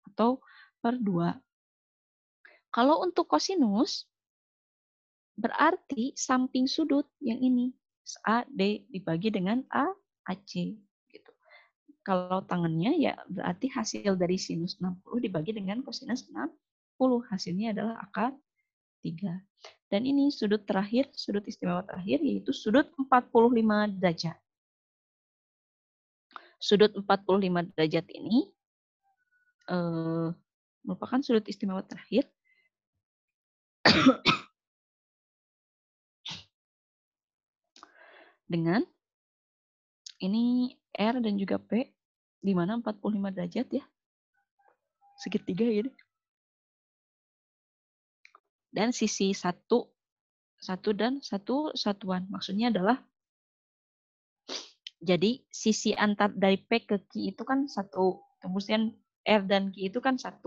atau per 2. Kalau untuk kosinus berarti samping sudut yang ini AD dibagi dengan AC gitu. Kalau tangannya ya berarti hasil dari sinus 60 dibagi dengan kosinus 60, hasilnya adalah akar 3. Dan ini sudut terakhir, sudut istimewa terakhir, yaitu sudut 45 derajat. Sudut 45 derajat ini merupakan sudut istimewa terakhir dengan ini R dan juga P, di mana 45 derajat ya, segitiga ini. Dan sisi satu dan satu satuan. Maksudnya adalah, jadi sisi antar dari P ke Q itu kan 1, kemudian R dan Q itu kan 1.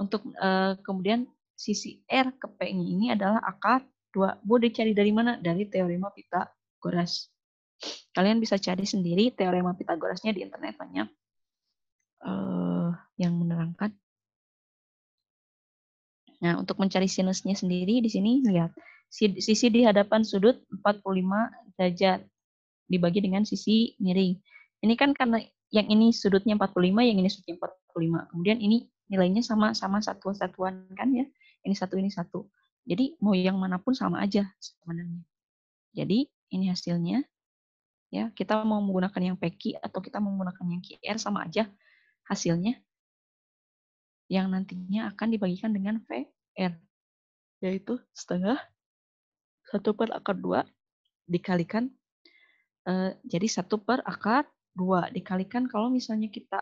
Untuk kemudian sisi R ke P ini adalah akar 2. Boleh dicari dari mana? Dari teorema Pitagoras. Kalian bisa cari sendiri teorema Pitagorasnya di internet, banyak yang menerangkan. Nah, untuk mencari sinusnya sendiri di sini lihat sisi di hadapan sudut 45 derajat dibagi dengan sisi miring. Ini kan karena yang ini sudutnya 45, yang ini sudutnya 45. Kemudian ini nilainya sama satuan kan ya. Ini 1, ini 1. Jadi mau yang manapun sama aja sebenarnya. Jadi ini hasilnya. Ya, kita mau menggunakan yang PQ atau kita mau menggunakan yang QR sama aja hasilnya. Yang nantinya akan dibagikan dengan VR, yaitu setengah 1/2 dikalikan, jadi 1/2 dikalikan kalau misalnya kita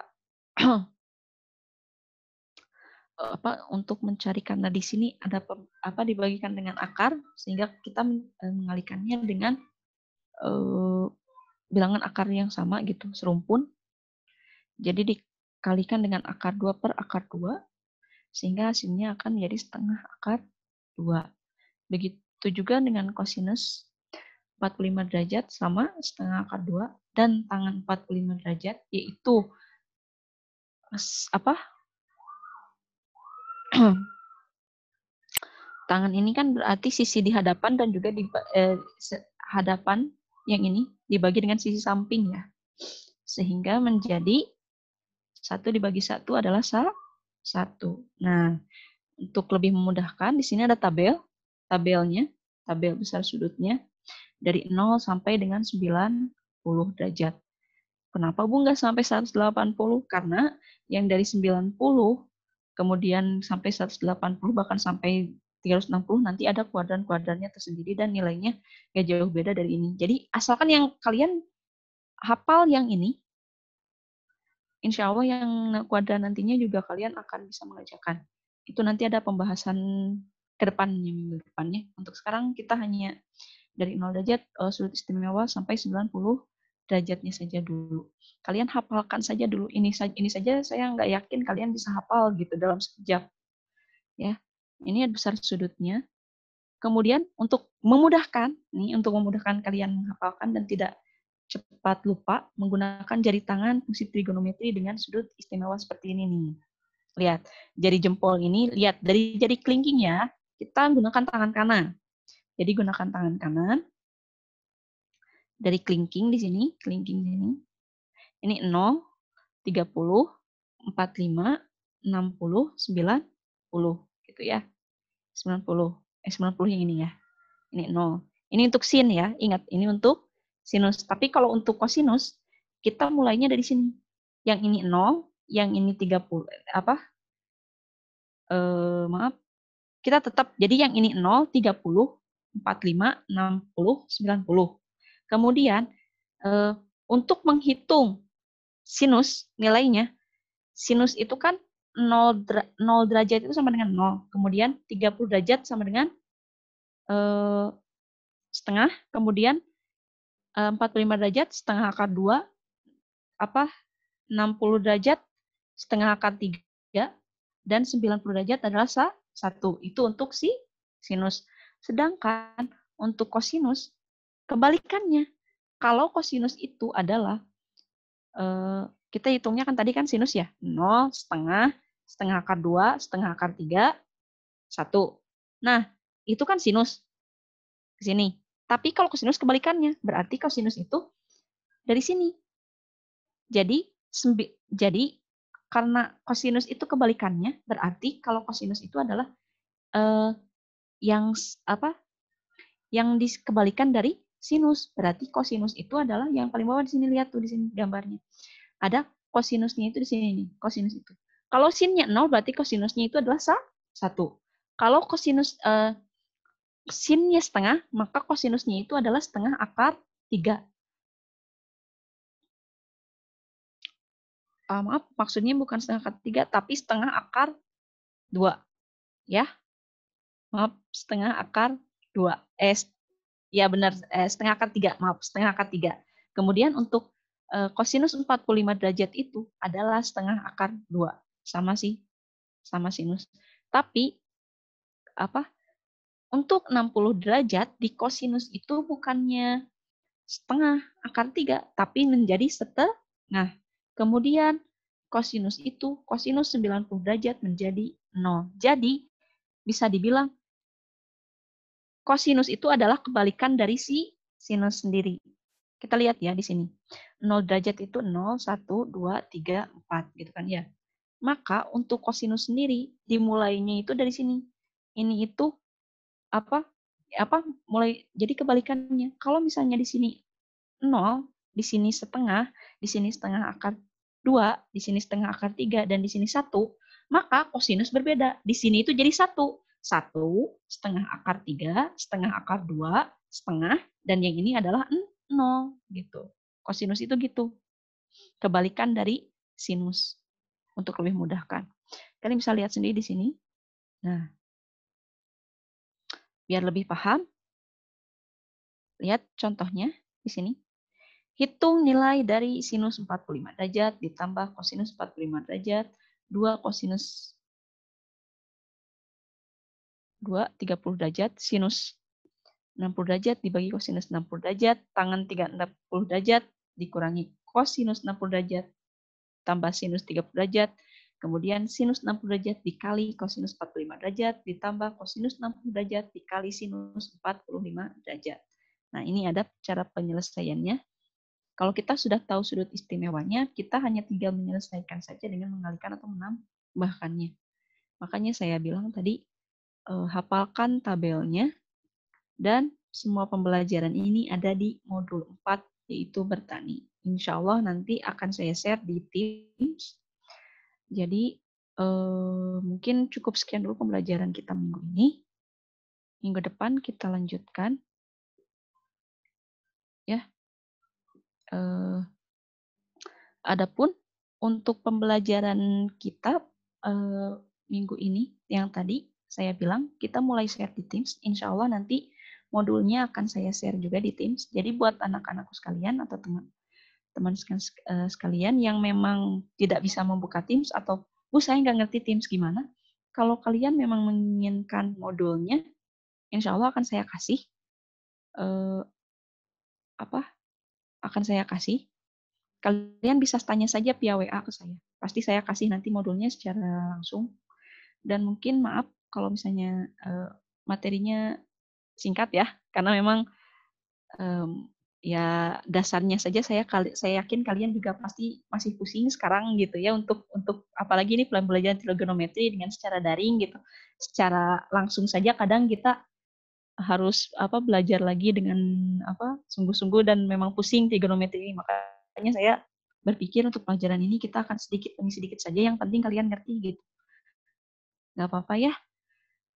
untuk mencari, karena di sini ada dibagikan dengan akar, sehingga kita mengalikannya dengan bilangan akar yang sama gitu, serumpun. Jadi dikalikan dengan akar 2/2, sehingga hasilnya akan menjadi setengah akar 2. Begitu juga dengan kosinus 45 derajat sama setengah akar 2, dan tangan 45 derajat yaitu tangan ini kan berarti sisi di hadapan dan juga di hadapan yang ini dibagi dengan sisi samping ya. Sehingga menjadi 1 dibagi 1 adalah 1. Nah, untuk lebih memudahkan di sini ada tabelnya, tabel besar sudutnya dari 0 sampai dengan 90 derajat. Kenapa Bu nggak sampai 180? Karena yang dari 90 kemudian sampai 180 bahkan sampai 360 nanti ada kuadran-kuadrannya tersendiri dan nilainya nggak jauh beda dari ini. Jadi asalkan yang kalian hafal yang ini, insya Allah yang kuadran nantinya juga kalian akan bisa mengerjakan. Itu nanti ada pembahasan ke depannya, minggu depannya. Untuk sekarang kita hanya dari 0 derajat sudut istimewa sampai 90 derajatnya saja dulu. Kalian hafalkan saja dulu. Ini saja saya nggak yakin kalian bisa hafal gitu dalam sekejap. Ya, ini besar sudutnya. Kemudian untuk memudahkan kalian menghafalkan dan tidak cepat lupa, menggunakan jari tangan fungsi trigonometri dengan sudut istimewa seperti ini nih. Lihat, jari jempol ini, lihat dari jari kelingking ya, kita menggunakan tangan kanan. Jadi gunakan tangan kanan. Dari kelingking di sini, ini 0, 30, 45, 60, 90, gitu ya. 90 yang ini ya. Ini 0. Ini untuk sin ya, ingat ini untuk sinus. Tapi kalau untuk kosinus, kita mulainya dari sini. Yang ini 0, yang ini 30, kita tetap, jadi yang ini 0, 30, 45, 60, 90. Kemudian, untuk menghitung sinus, nilainya, sinus itu kan 0 derajat itu sama dengan 0. Kemudian 30 derajat sama dengan setengah. Kemudian 45 derajat setengah akar 2. 60 derajat setengah akar 3. Dan 90 derajat adalah 1. Itu untuk si sinus. Sedangkan untuk kosinus, kebalikannya. Kalau kosinus itu adalah, kita hitungnya kan tadi kan sinus ya, 0, setengah akar 2, setengah akar 3, 1. Nah, itu kan sinus ke sini. Tapi kalau kosinus kebalikannya, berarti kosinus itu dari sini. Jadi karena kosinus itu kebalikannya, berarti kalau kosinus itu adalah yang dikebalikan dari sinus. Berarti kosinus itu adalah yang paling bawah di sini, lihat tuh di sini gambarnya. Ada kosinusnya itu di sini nih, kosinus itu. Kalau sinnya 0 berarti kosinusnya itu adalah 1. Kalau kosinus sinnya setengah, maka kosinusnya itu adalah setengah akar 3. Maaf, maksudnya bukan setengah akar 3, tapi setengah akar 2. Ya. Maaf, setengah akar 2. Ya benar, setengah akar 3. Maaf, setengah akar 3. Kemudian untuk kosinus 45 derajat itu adalah setengah akar 2. Sama sih, sama sinus. Tapi, untuk 60 derajat di kosinus itu bukannya setengah akar 3, tapi menjadi setengah. Kemudian kosinus 90 derajat menjadi 0. Jadi bisa dibilang kosinus itu adalah kebalikan dari si sinus sendiri. Kita lihat ya di sini. 0 derajat itu 0, 1, 2, 3, 4 gitu kan ya. Maka untuk kosinus sendiri dimulainya itu dari sini. Ini itu mulai jadi kebalikannya. Kalau misalnya di sini 0, di sini setengah akar 2, di sini setengah akar 3, dan di sini 1, maka kosinus berbeda. Di sini itu jadi 1. 1, setengah akar 3, setengah akar 2, setengah, dan yang ini adalah 0 gitu. Kosinus itu gitu. Kebalikan dari sinus untuk lebih mudahkan. Kalian bisa lihat sendiri di sini. Nah, biar lebih paham, lihat contohnya di sini. Hitung nilai dari sinus 45 derajat ditambah kosinus 45 derajat, 2 kosinus 2, 30 derajat, sinus 60 derajat dibagi kosinus 60 derajat, tangan 60 derajat dikurangi kosinus 60 derajat, tambah sinus 30 derajat, kemudian sinus 60 derajat dikali kosinus 45 derajat, ditambah kosinus 60 derajat dikali sinus 45 derajat. Nah, ini ada cara penyelesaiannya. Kalau kita sudah tahu sudut istimewanya, kita hanya tinggal menyelesaikan saja dengan mengalihkan atau menambahkannya. Makanya saya bilang tadi, hafalkan tabelnya, dan semua pembelajaran ini ada di modul 4, yaitu bertani. Insya Allah nanti akan saya share di Teams. Jadi, mungkin cukup sekian dulu pembelajaran kita minggu ini. Minggu depan kita lanjutkan. Ya. Adapun untuk pembelajaran kita minggu ini yang tadi saya bilang kita mulai share di Teams. Insya Allah nanti modulnya akan saya share juga di Teams. Jadi buat anak-anakku sekalian atau teman-teman sekalian yang memang tidak bisa membuka Teams atau Bu saya nggak ngerti Teams gimana. Kalau kalian memang menginginkan modulnya, Insya Allah akan saya kasih akan saya kasih. Kalian bisa tanya saja via WA ke saya. Pasti saya kasih nanti modulnya secara langsung. Dan mungkin maaf kalau misalnya materinya singkat ya, karena memang ya dasarnya saja saya yakin kalian juga pasti masih pusing sekarang gitu ya untuk apalagi ini pembelajaran trigonometri dengan secara daring gitu. Secara langsung saja kadang kita harus belajar lagi dengan sungguh-sungguh dan memang pusing trigonometri ini. Makanya saya berpikir untuk pelajaran ini kita akan sedikit demi sedikit saja, yang penting kalian ngerti gitu. Nggak apa-apa ya,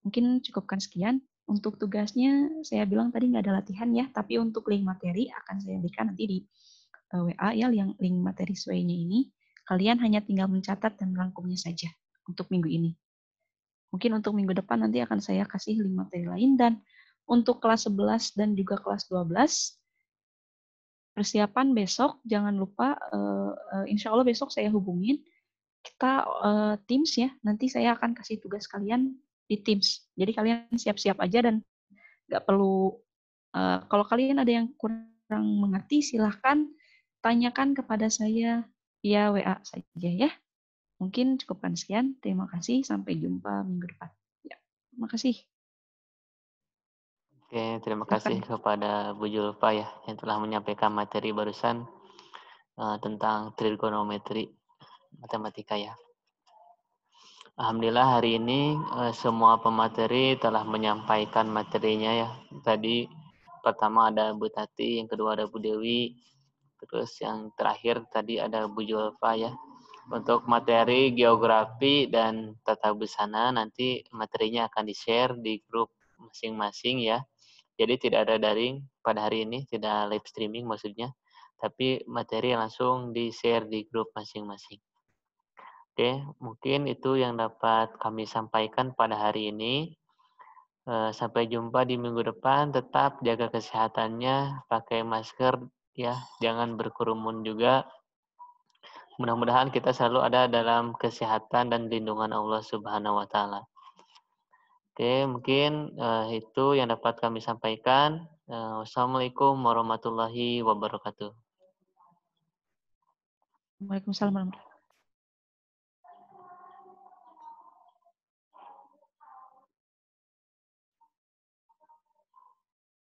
mungkin cukupkan sekian. Untuk tugasnya saya bilang tadi nggak ada latihan ya, tapi untuk link materi akan saya berikan nanti di WA ya, yang link materi sesuainya ini. Kalian hanya tinggal mencatat dan merangkumnya saja untuk minggu ini. Mungkin untuk minggu depan nanti akan saya kasih link materi lain. Dan untuk kelas 11 dan juga kelas 12, persiapan besok, jangan lupa, insya Allah besok saya hubungin, kita Teams ya, nanti saya akan kasih tugas kalian di Teams. Jadi kalian siap-siap aja dan nggak perlu, kalau kalian ada yang kurang mengerti, silahkan tanyakan kepada saya via WA saja ya. Mungkin cukupkan sekian, terima kasih, sampai jumpa minggu depan. Ya, terima kasih. Oke, terima kasih kepada Bu Julfa ya yang telah menyampaikan materi barusan tentang trigonometri matematika ya. Alhamdulillah hari ini semua pemateri telah menyampaikan materinya ya. Tadi pertama ada Bu Tati, yang kedua ada Bu Dewi, terus yang terakhir tadi ada Bu Julfa ya. Untuk materi geografi dan tata busana nanti materinya akan di-share di grup masing-masing ya. Jadi tidak ada daring pada hari ini, tidak live streaming maksudnya, tapi materi langsung di-share di grup masing-masing. Oke, mungkin itu yang dapat kami sampaikan pada hari ini. Sampai jumpa di minggu depan. Tetap jaga kesehatannya, pakai masker ya, jangan berkerumun juga. Mudah-mudahan kita selalu ada dalam kesehatan dan lindungan Allah Subhanahu wa taala. Oke, mungkin itu yang dapat kami sampaikan. Wassalamualaikum warahmatullahi wabarakatuh. Waalaikumsalam warahmatullahi wabarakatuh.